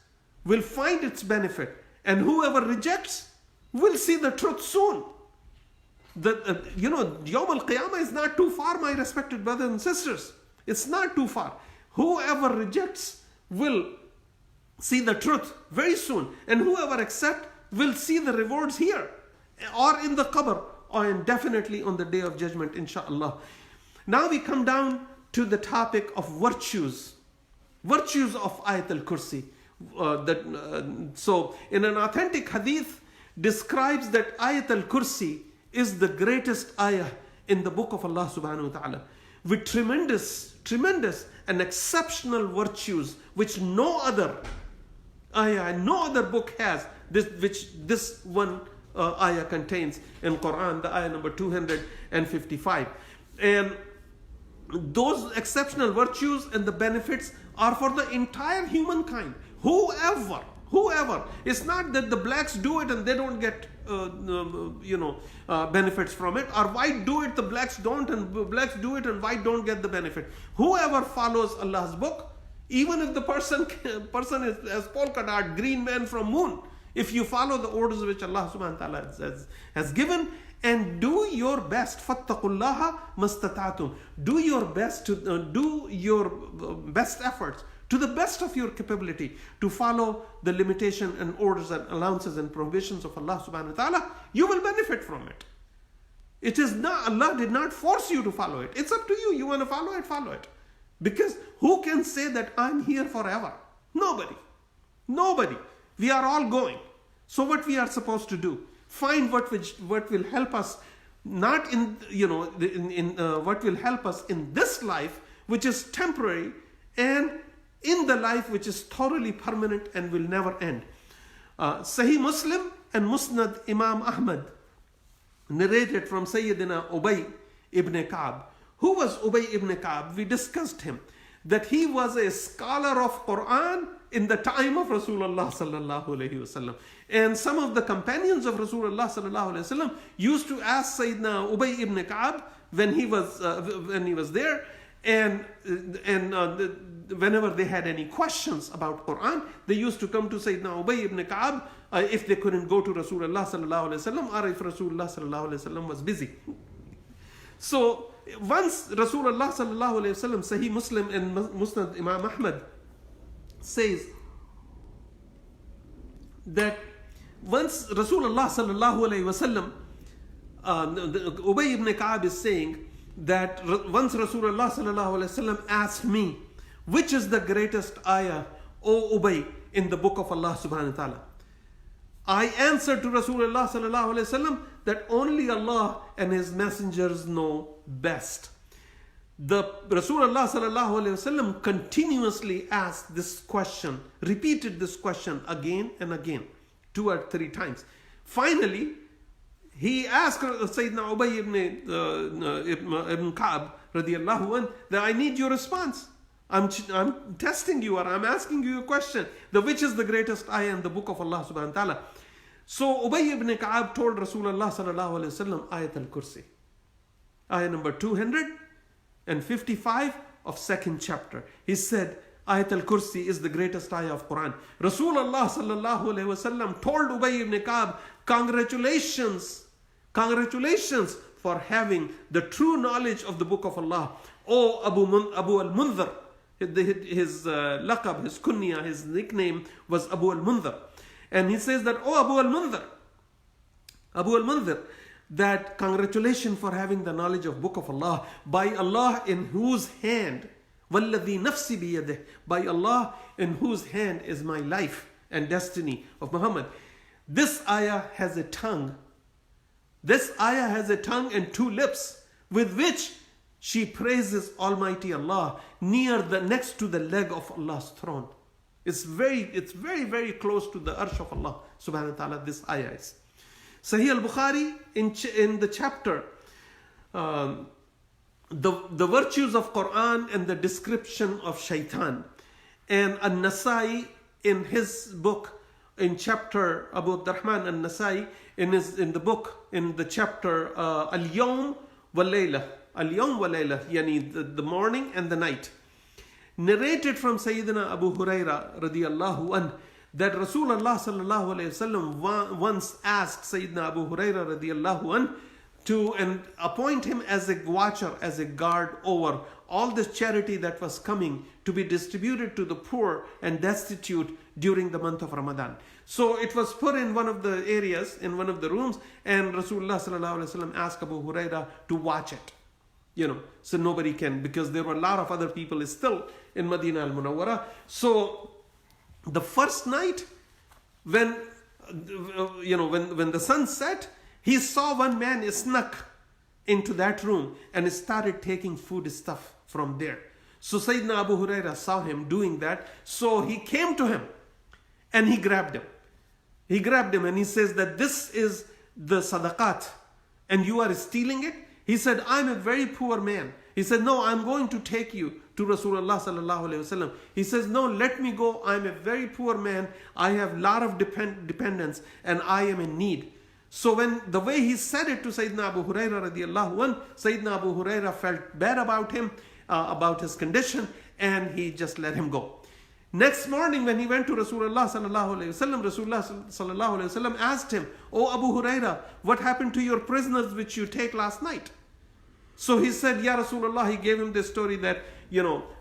will find its benefit, and whoever rejects will see the truth soon. Yawm al-Qiyamah is not too far, my respected brothers and sisters. It's not too far. Whoever rejects will see the truth very soon, and whoever accepts will see the rewards here or in the qabr, and definitely on the day of judgment, inshallah. Now we come down to the topic of virtues of Ayat Al-Kursi. So in an authentic hadith describes that Ayat Al-Kursi is the greatest ayah in the book of Allah subhanahu wa ta'ala, with tremendous and exceptional virtues which no other ayah and no other book has, which this one ayah contains in Quran, the ayah number 255. And those exceptional virtues and the benefits are for the entire humankind. Whoever. It's not that the blacks do it and they don't get benefits from it, or white do it, the blacks don't, and blacks do it and white don't get the benefit. Whoever follows Allah's book, even if the person is as polka dot green man from moon, if you follow the orders which Allah subhanahu wa ta'ala has given, and do your best, fattaqullaha mastata'tum, do your best to do your best efforts to the best of your capability to follow the limitation and orders and allowances and prohibitions of Allah subhanahu wa ta'ala, you will benefit from it. It is not, Allah did not force you to follow it. It's up to you. You want to follow it. Because who can say that I'm here forever? Nobody. We are all going. So what we are supposed to do? Find what will help us not in, what will help us in this life, which is temporary, and in the life which is thoroughly permanent and will never end. Sahih Muslim and Musnad Imam Ahmad narrated from Sayyidina Ubay ibn Ka'b. Who was Ubay ibn Ka'b? We discussed him, that he was a scholar of Quran in the time of Rasulullah sallallahu alaihi wasallam. And some of the companions of Rasulullah sallallahu alaihi wasallam used to ask Sayyidina Ubay ibn Ka'b when he was there, and whenever they had any questions about Quran, they used to come to Sayyidina Ubay ibn Ka'b if they couldn't go to Rasulullah sallallahu alaihi wasallam, or if Rasulullah sallallahu alaihi wasallam was busy. So once Rasulullah sallallahu alaihi wasallam, Sahih Muslim and Musnad Imam Ahmad says that once Rasulullah sallallahu alaihi wasallam, Ubay ibn Ka'b is saying that once Rasulullah sallallahu alaihi wasallam asked me, which is the greatest ayah, O Ubay, in the book of Allah subhanahu wa ta'ala? I answered to Rasulullah sallallahu alaihi wasallam that only Allah and His messengers know best. The Rasulullah sallallahu alaihi wasallam continuously asked this question, repeated this question again and again, 2 or 3 times. Finally, he asked Sayyidina Ubay ibn Ka'b radiyallahu anh, that I need your response. I'm testing you, or I'm asking you a question. Which is the greatest ayah in the book of Allah subhanahu wa ta'ala? So Ubay ibn Ka'b told Rasulullah sallallahu alayhi wa sallam Ayat Al-Kursi. Ayah number 255 of 2nd chapter. He said, Ayat Al-Kursi is the greatest ayah of Quran. Rasulullah sallallahu alayhi wa sallam told Ubay ibn Ka'b, congratulations for having the true knowledge of the book of Allah. O Abu al-Mundhar. His laqab, his kunya, his nickname was Abu al-Mundhar. And he says that, oh Abu al-Mundhar, that congratulations for having the knowledge of book of Allah. By Allah in whose hand, وَالَّذِي نَفْسِ بِيَدِهِ, by Allah in whose hand is my life and destiny of Muhammad. This ayah has a tongue. This ayah has a tongue and 2 lips with which she praises Almighty Allah next to the leg of Allah's throne. It's very, very close to the arsh of Allah subhanahu wa ta'ala, this ayah is. Sahih al-Bukhari in the chapter, the virtues of Quran and the description of shaitan. And An-Nasai in his book, in chapter, Abu Abdurrahman An-Nasai, in the chapter Al-Yawm Wal-Layla, Al-Yawm Wal-Layla, yani the morning and the night, narrated from Sayyidina Abu Huraira radiyallahu anh, that Rasulullah sallallahu alayhi wasallam once asked Sayyidina Abu Huraira radiyallahu anh to appoint him as a watcher, as a guard over all this charity that was coming to be distributed to the poor and destitute during the month of Ramadan. So it was put in one of the areas, in one of the rooms, and Rasulullah sallallahu alayhi wasallam asked Abu Huraira to watch it. So nobody can, because there were a lot of other people still in Medina al-Munawwara. So the first night, when the sun set, he saw one man snuck into that room and started taking food stuff from there. So Sayyidina Abu Huraira saw him doing that. So he came to him and he grabbed him. He grabbed him and he says that this is the sadaqat and you are stealing it. He said, I'm a very poor man. He said, no, I'm going to take you to Rasulullah sallallahu alayhi wasallam. He says, no, let me go. I'm a very poor man. I have a lot of dependents and I am in need. So when the way he said it to Sayyidina Abu Huraira radiyallahu anh, Sayyidina Abu Huraira felt bad about him, about his condition, and he just let him go. Next morning when he went to Rasulullah sallallahu alayhi wasallam, Rasulullah sallallahu alayhi wasallam asked him, oh Abu Huraira, what happened to your prisoners which you take last night? So he said, Ya Rasulullah, he gave him this story that,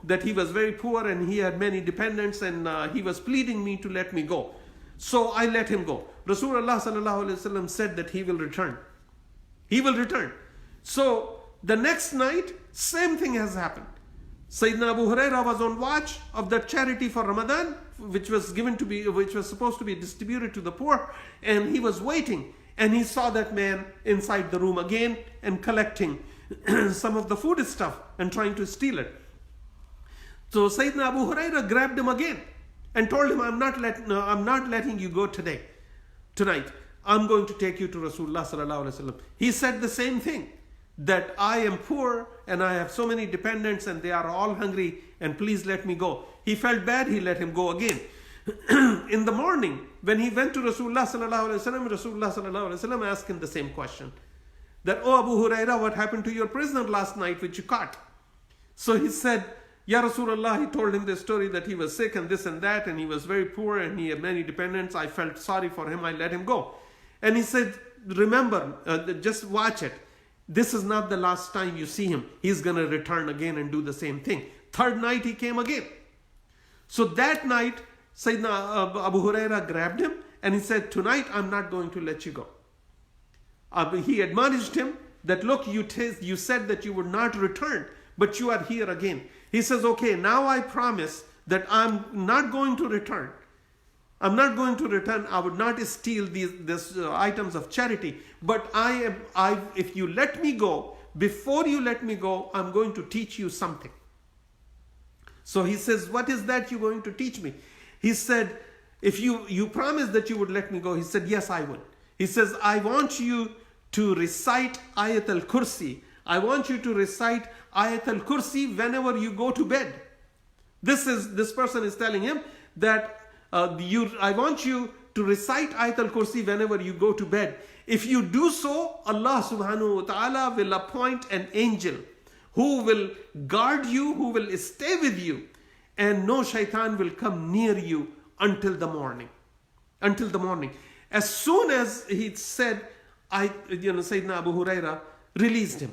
that he was very poor and he had many dependents and he was pleading me to let me go. So I let him go. Rasulullah sallallahu alayhi wasallam said that he will return. He will return. So the next night, same thing has happened. Sayyidina Abu Huraira was on watch of the charity for Ramadan, which was supposed to be distributed to the poor, and he was waiting. and he saw that man inside the room again and collecting some of the food stuff and trying to steal it. So Sayyidina Abu Huraira grabbed him again and told him, I'm not letting you go tonight. I'm going to take you to Rasulullah sallallahu alaihi wasallam. He said the same thing, that I am poor and I have so many dependents and they are all hungry, and please let me go. He felt bad, he let him go again. In the morning, when he went to Rasulullah sallallahu alaihi wasallam, Rasulullah sallallahu alaihi wasallam asked him the same question, that, oh Abu Huraira, what happened to your prisoner last night which you caught? So he said, Ya Rasulullah, he told him the story that he was sick and this and that, and he was very poor and he had many dependents. I felt sorry for him, I let him go. And he said, remember, just watch it. This is not the last time you see him. He's going to return again and do the same thing. Third night he came again. So that night, Sayyidina Abu Huraira grabbed him and he said, tonight I'm not going to let you go. He admonished him that, look, you said that you would not return, but you are here again. He says, okay, now I promise that I'm not going to return. I'm not going to return. I would not steal these items of charity. But if you let me go, before you let me go, I'm going to teach you something. So he says, what is that you're going to teach me? He said, if you promised that you would let me go. He said, yes, I would. He says, I want you to recite Ayat Al-Kursi. I want you to recite Ayat Al-Kursi whenever you go to bed. This person is telling him that I want you to recite Ayat Al-Kursi whenever you go to bed. If you do so, Allah subhanahu wa ta'ala will appoint an angel who will guard you, who will stay with you, and no shaitan will come near you until the morning. Until the morning. As soon as he said, Sayyidina Abu Huraira released him.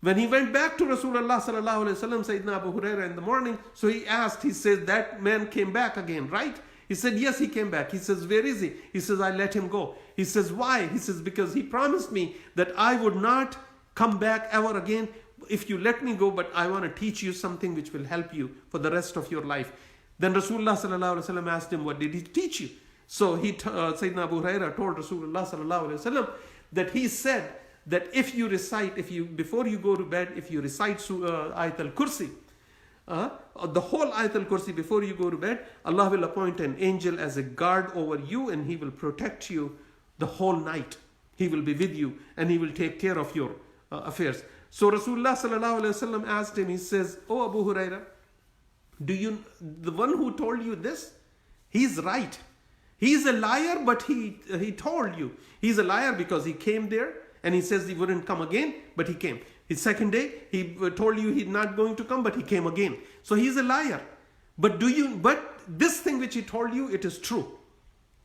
When he went back to Rasulullah sallallahu alaihi wasallam, Sayyidina Abu Huraira in the morning, so he asked, he said, that man came back again, right? He said, yes, he came back. He says, where is he? He says, I let him go. He says, why? He says, because he promised me that I would not come back ever again if you let me go, but I want to teach you something which will help you for the rest of your life. Then Rasulullah sallallahu alaihi wasallam asked him, what did he teach you? So Sayyidina Abu Huraira told Rasulullah sallallahu alaihi wasallam that he said that if you recite, before you go to bed, if you recite Ayat Al-Kursi, the whole Ayat Al-Kursi before you go to bed, Allah will appoint an angel as a guard over you and he will protect you the whole night. He will be with you and he will take care of your affairs. So Rasulullah sallallahu alaihi wasallam asked him, he says, oh Abu Huraira, the one who told you this, he's right. He's a liar, but he told you. He's a liar because he came there and he says he wouldn't come again, but he came. His second day, he told you he's not going to come, but he came again. So he's a liar. But this thing which he told you, it is true.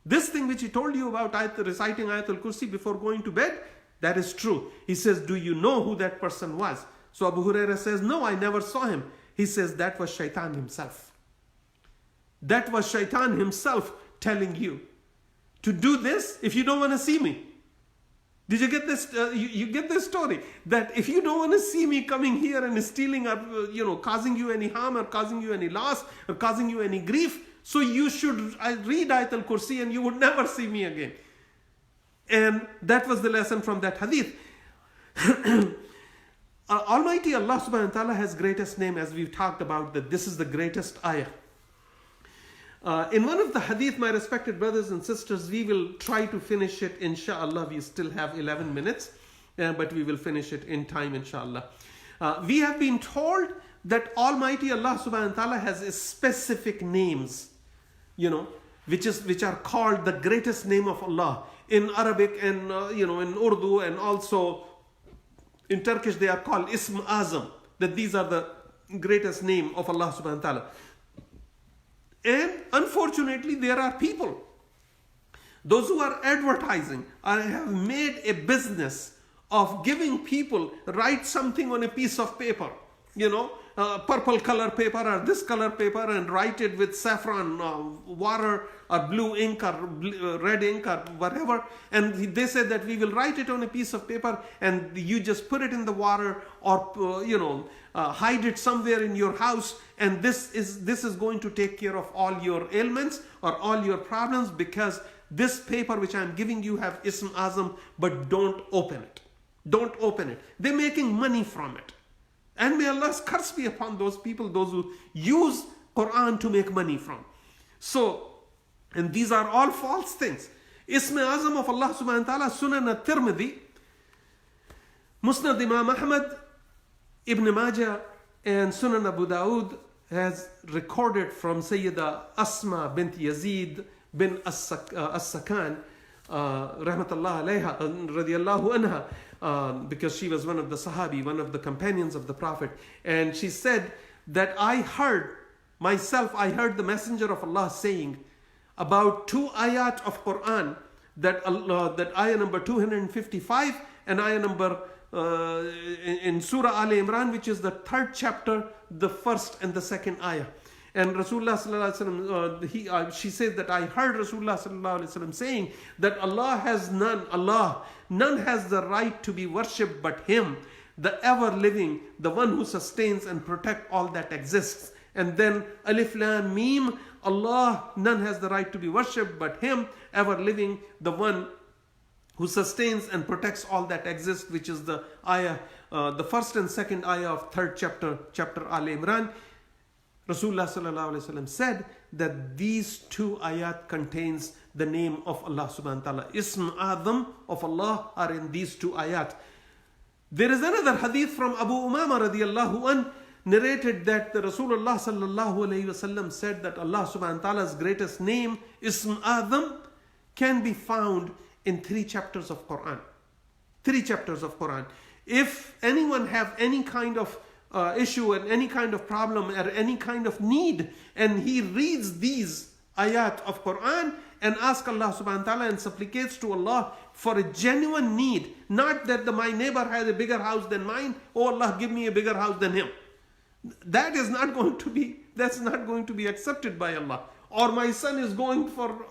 This thing which he told you about reciting Ayat Al-Kursi before going to bed, that is true. He says, do you know who that person was? So Abu Huraira says, no, I never saw him. He says, that was Shaitan himself. That was Shaitan himself telling you to do this if you don't want to see me. Did you get this? You get this story that if you don't want to see me coming here and stealing or causing you any harm or causing you any loss or causing you any grief, so you should read Ayat Al-Kursi and you would never see me again. And that was the lesson from that hadith. Almighty Allah subhanahu wa ta'ala has greatest name, as we've talked about, that this is the greatest ayah. In one of the hadith, my respected brothers and sisters, we will try to finish it, inshallah. We still have 11 minutes, but we will finish it in time, inshallah. We have been told that Almighty Allah subhanahu wa ta'ala has specific names, which are called the greatest name of Allah. In Arabic and, in Urdu and also in Turkish, they are called Ism Azam, that these are the greatest name of Allah subhanahu wa ta'ala. And unfortunately, there are people, those who are advertising, have made a business of giving people, write something on a piece of paper, purple color paper or this color paper, and write it with saffron water or blue ink or red ink or whatever. And they said that we will write it on a piece of paper and you just put it in the water or, hide it somewhere in your house, and this is going to take care of all your ailments or all your problems, because this paper which I'm giving you have Ism Azam, but don't open it. Don't open it. They're making money from it. And may Allah's curse be upon those people, those who use Quran to make money from. So, and these are all false things. Ism Azam of Allah subhanahu wa ta'ala, Sunan al-Tirmidhi, Musnad Imam Ahmad, Ibn Majah, and Sunan Abu Dawood has recorded from Sayyida Asma bint Yazid bin As-Sakan, rahmatullah alayha, radiyallahu anha, because she was one of the Sahabi, one of the companions of the Prophet. And she said that I heard the Messenger of Allah saying about 2 ayat of Quran, that ayah number 255 and ayah number in Surah Al-Imran, which is the 3rd chapter, the 1st and the 2nd ayah. And Rasulullah sallallahu alaihi wasallam, she says that I heard Rasulullah sallallahu alaihi wasallam saying that none has the right to be worshipped but Him, the ever living, the one who sustains and protects all that exists. And then Alif Lam Mim, Allah, none has the right to be worshipped but Him, ever living, the one who sustains and protects all that exists, which is the ayah, the 1st and 2nd ayah of 3rd chapter Al-Imran. Rasulullah sallallahu alaihi wasallam said that these 2 ayat contains the name of Allah subhanahu wa ta'ala. Ism Adam of Allah are in these 2 ayat. There is another hadith from Abu Umama radiyallahu an, narrated that the Rasulullah sallallahu alaihi wasallam said that Allah subhanahu wa ta'ala's greatest name, Ism Adam, can be found in 3 chapters of Quran. 3 chapters of Quran. If anyone have any kind of issue and any kind of problem or any kind of need, and he reads these ayat of Quran and asks Allah subhanahu wa ta'ala and supplicates to Allah for a genuine need, not that my neighbor has a bigger house than mine, oh Allah, give me a bigger house than him. That's not going to be accepted by Allah. Or my son is going for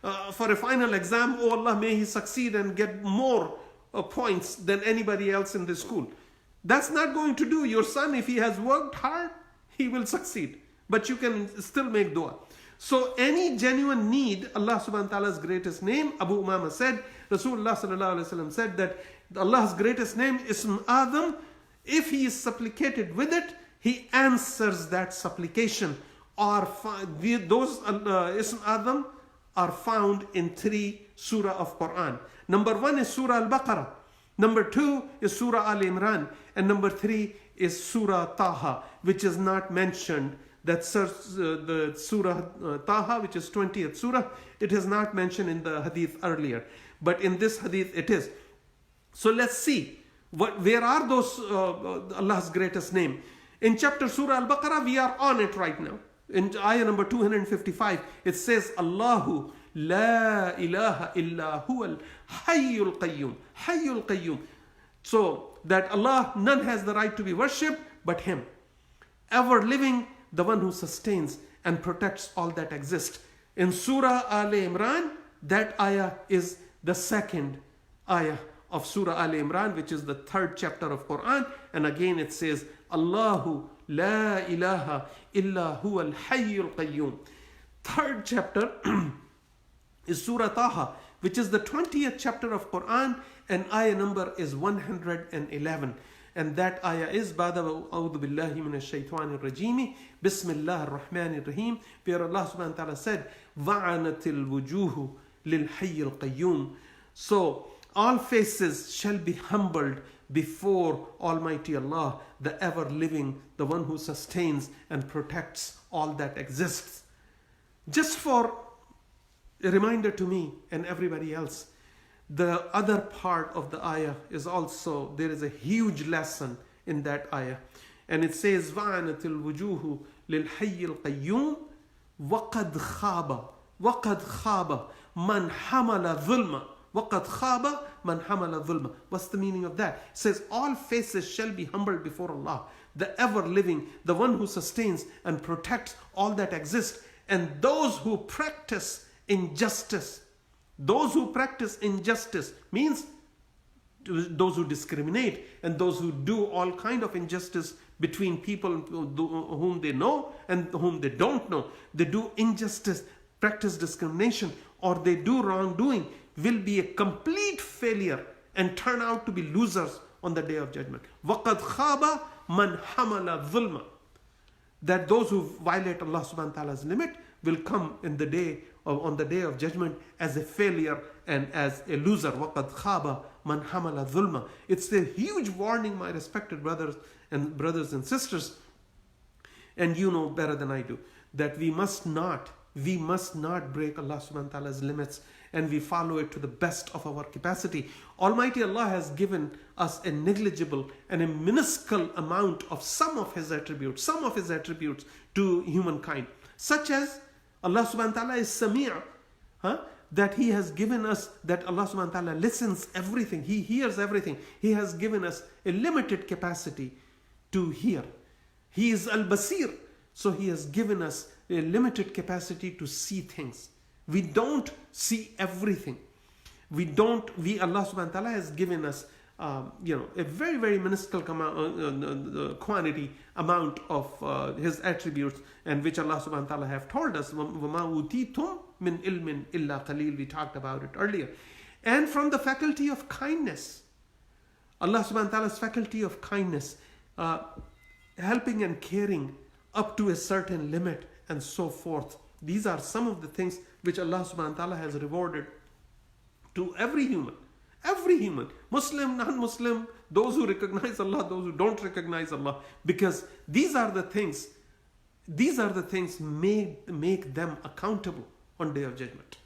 a final exam, oh Allah, may he succeed and get more points than anybody else in the school. That's not going to do. Your son, if he has worked hard, he will succeed. But you can still make dua. So any genuine need, Allah subhanahu wa ta'ala's greatest name, Abu Umama said, Rasulullah sallallahu alaihi wasallam said that Allah's greatest name, Ism Adam, if he is supplicated with it, he answers that supplication. Those Ism Adam are found in 3 surah of Quran. Number 1 is Surah Al-Baqarah. Number 2 is Surah Al-Imran. And number 3 is Surah Taha, which is not mentioned. That the Surah Taha, which is 20th Surah, it is not mentioned in the hadith earlier. But in this hadith it is. So let's see, where are those Allah's greatest name? In chapter Surah Al-Baqarah, we are on it right now. In ayah number 255, it says, Allahu la ilaha illa huwal hayyul qayyum. Hayyul qayyum. So that Allah, none has the right to be worshipped but Him. Ever living, the one who sustains and protects all that exists. In Surah Al-Imran, that ayah is the 2nd ayah of Surah Al-Imran, which is the 3rd chapter of Quran. And again it says, Allahu la ilaha illa huwal hayyul qayyum. 3rd chapter is Surah Taha, which is the 20th chapter of Quran, and ayah number is 111. And that ayah is Ba'da a'udhu billahi minash shaitanir rajim, Bismillahir Rahmanir Rahim, where Allah subhanahu wa ta'ala said, Wa'anatil wujuhu lil hayyil qayyum. So all faces shall be humbled before Almighty Allah, the ever living, the one who sustains and protects all that exists. Just for a reminder to me and everybody else, the other part of the ayah is also, there is a huge lesson in that ayah. And it says, وَعَنَتِ الْوُجُوهُ لِلْحَيِّ الْقَيُّومِ وَقَدْ خَابَ مَنْ حَمَلَ ظُلْمًا. وَقَدْ خَابَ مَنْ حَمَلَ ظُلْمًا. What's the meaning of that? It says, all faces shall be humbled before Allah, the ever living, the one who sustains and protects all that exists. And those who practice injustice, means those who discriminate and those who do all kind of injustice between people whom they know and whom they don't know. They do injustice, practice discrimination. or they do wrongdoing will be a complete failure and turn out to be losers on the day of judgment. وَقَدْ خَابَ مَنْ حَمَلَ ظُلْمًا. That those who violate Allah subhanahu wa ta'ala's limit will come in the day on the day of judgment as a failure and as a loser. وَقَدْ خَابَ مَنْ حَمَلَ ظُلْمًا. It's a huge warning, my respected brothers and sisters, and you know better than I do, that we must not break Allah subhanahu wa ta'ala's limits, and we follow it to the best of our capacity. Almighty Allah has given us a negligible and a minuscule amount of some of His attributes to humankind, such as Allah subhanahu wa ta'ala is Sami', that He has given us, that Allah subhanahu wa ta'ala listens everything, He hears everything. He has given us a limited capacity to hear. He is Al-Basir, so He has given us a limited capacity to see things. We don't see everything. Allah subhanahu wa ta'ala has given us a very, very minuscule quantity amount of His attributes, and which Allah subhanahu wa ta'ala have told us, وَمَا أُوتِيتُم مِّنْ إِلْمٍ إِلَّا قَلِيلٍ. We talked about it earlier. And from the faculty of kindness, Allah subhanahu wa ta'ala's faculty of kindness, helping and caring up to a certain limit and so forth. These are some of the things which Allah subhanahu wa ta'ala has rewarded to every human, Muslim, non-Muslim, those who recognize Allah, those who don't recognize Allah, because these are the things make them accountable on Day of Judgment.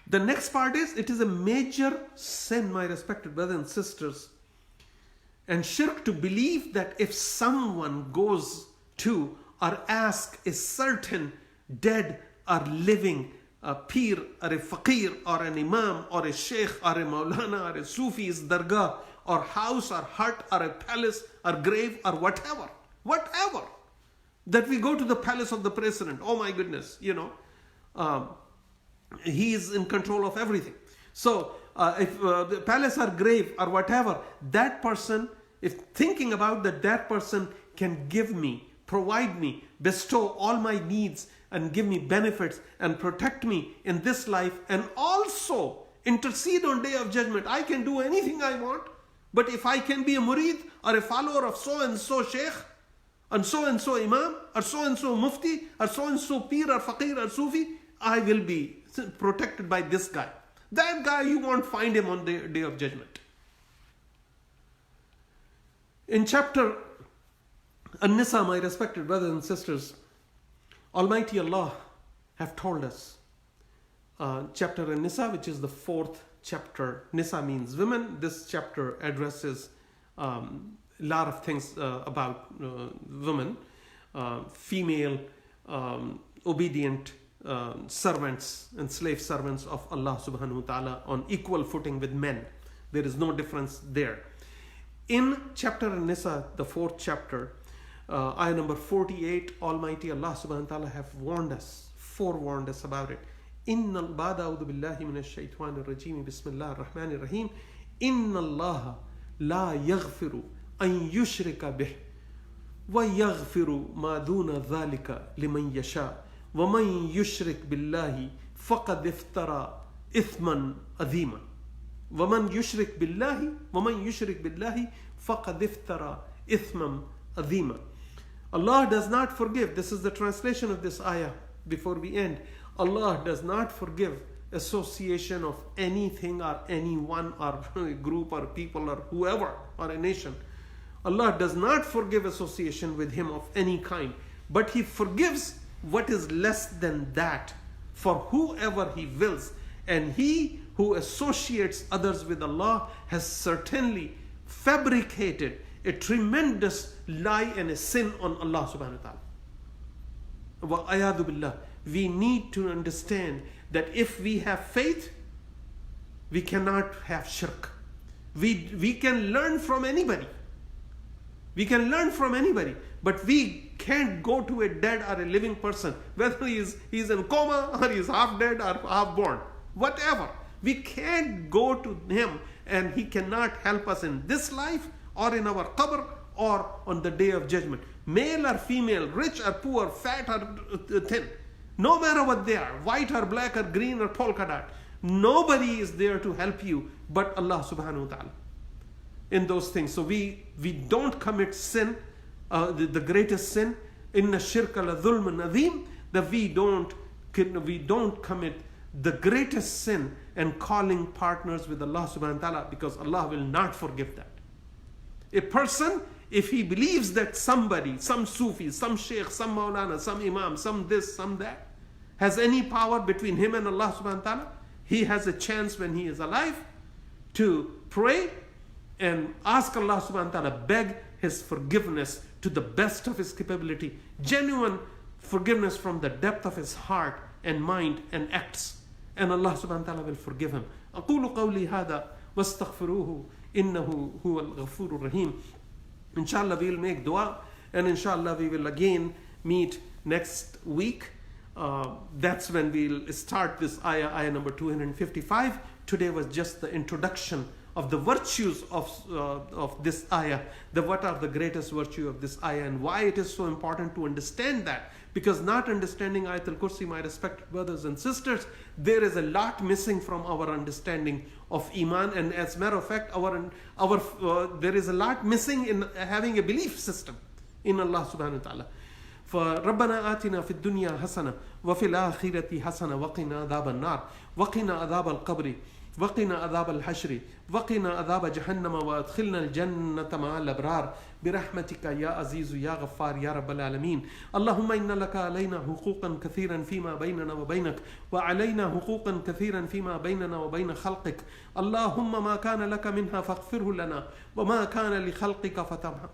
The next part is, it is a major sin, my respected brothers and sisters, and shirk, to believe that if someone goes to or asks a certain dead or living peer or a faqir or an imam or a sheikh or a maulana or a Sufi's dargah or house or hut or a palace or grave or whatever, that we go to the palace of the president, oh my goodness, he is in control of everything. So if the palace or grave or whatever, that person, if thinking about that person can give me, provide me, bestow all my needs and give me benefits and protect me in this life, and also intercede on Day of Judgment. I can do anything I want, but if I can be a murid or a follower of so and so sheikh and so imam or so and so mufti or so and so peer or faqir or Sufi, I will be protected by this guy. That guy, you won't find him on the Day of Judgment. In chapter An-Nisa, my respected brothers and sisters, Almighty Allah have told us, chapter An-Nisa, which is the 4th chapter. Nisa means women. This chapter addresses a lot of things about women, female obedient servants and slave servants of Allah subhanahu wa ta'ala on equal footing with men. There is no difference there. In chapter An-Nisa, the 4th chapter, ayah number 48, Almighty Allah subhanahu wa ta'ala have forewarned us about it. Inna al-bada a'udhu billahi minash shaitanir rajim, bismillahir rahmanir rahim. Inna Allah la yaghfiru an yushrika bih wa yaghfiru ma duna dhalika liman yasha wa man yushrik billahi faqad iftara ithman adhima. وَمَنْ يُشْرِكْ بِاللَّهِ فَقَدْ افترى إِثْمًا عَظِيمًا. Allah does not forgive. This is the translation of this ayah before we end. Allah does not forgive association of anything or anyone or group or people or whoever or a nation. Allah does not forgive association with Him of any kind, but He forgives what is less than that for whoever He wills. And he who associates others with Allah has certainly fabricated a tremendous lie and a sin on Allah subhanahu wa ta'ala. Wa'ayadu billah. We need to understand that if we have faith, we cannot have shirk. We can learn from anybody. But we can't go to a dead or a living person, whether he's in coma or he's half dead or half born. Whatever. We can't go to him and he cannot help us in this life or in our qabr or on the Day of Judgment. Male or female, rich or poor, fat or thin. No matter what they are, white or black or green or polka dot. Nobody is there to help you but Allah subhanahu wa ta'ala in those things. So we don't commit sin, the greatest sin, inna shirka la dhulmun adhim, that we don't commit the greatest sin and calling partners with Allah subhanahu wa ta'ala, because Allah will not forgive that. A person, if he believes that somebody, some Sufi, some Sheikh, some Maulana, some Imam, some this, some that, has any power between him and Allah subhanahu wa ta'ala, he has a chance when he is alive to pray and ask Allah subhanahu wa ta'ala, beg his forgiveness to the best of his capability, genuine forgiveness from the depth of his heart and mind and acts, and Allah subhanahu wa ta'ala will forgive him. أقول قولي هذا واستغفروه إنه هو الغفور الرحيم. Inshallah we will make dua, and inshallah we will again meet next week. That's when we'll start this ayah number 255. Today was just the introduction of the virtues of this ayah, what are the greatest virtue of this ayah, and why it is so important to understand that. Because not understanding Ayat Al-Kursi, my respected brothers and sisters, there is a lot missing from our understanding of Iman, and as a matter of fact, there is a lot missing in having a belief system in Allah subhanahu wa ta'ala. فربنا آتنا في الدنيا حسنة وفي الآخرة حسنة وقنا عذاب النار وقنا عذاب القبر وقنا عذاب الحشر وقنا عذاب جهنم وادخلنا الجنة مع الأبرار برحمتك يا عزيز يا غفار يا رب العالمين. اللهم إن لك علينا حقوقا كثيرا فيما بيننا وبينك، وعلينا حقوقا كثيرا فيما بيننا وبين خلقك. اللهم ما كان لك منها فاغفره لنا، وما كان لخلقك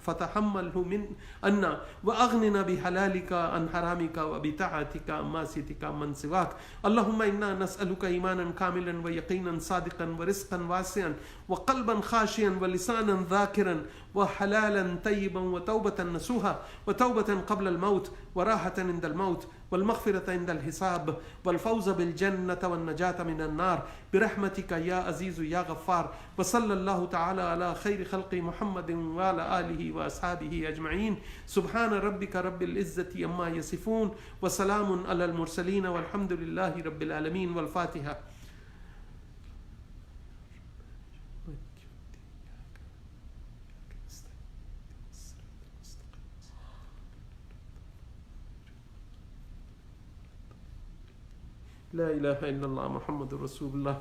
فتحمله من عنا، وأغننا بحلالك عن حرامك وبطاعتك عن معصيتك من سواك. اللهم إنا نسألك إيمانا كاملا ويقينا صادقا ورزقا واسعا وقلبا خاشيا ولسانا ذاكرا وحلالا طيبا وتوبة نسوها وتوبة قبل الموت وراحة عند الموت والمغفرة عند الحساب والفوز بالجنة والنجاة من النار برحمتك يا عزيز يا غفار. وصلى الله تعالى على خير خلق محمد وعلى آله وأصحابه أجمعين. سبحان ربك رب العزة عما يصفون وسلام على المرسلين والحمد لله رب العالمين. والفاتحة. لا إله إلا الله محمد رسول الله.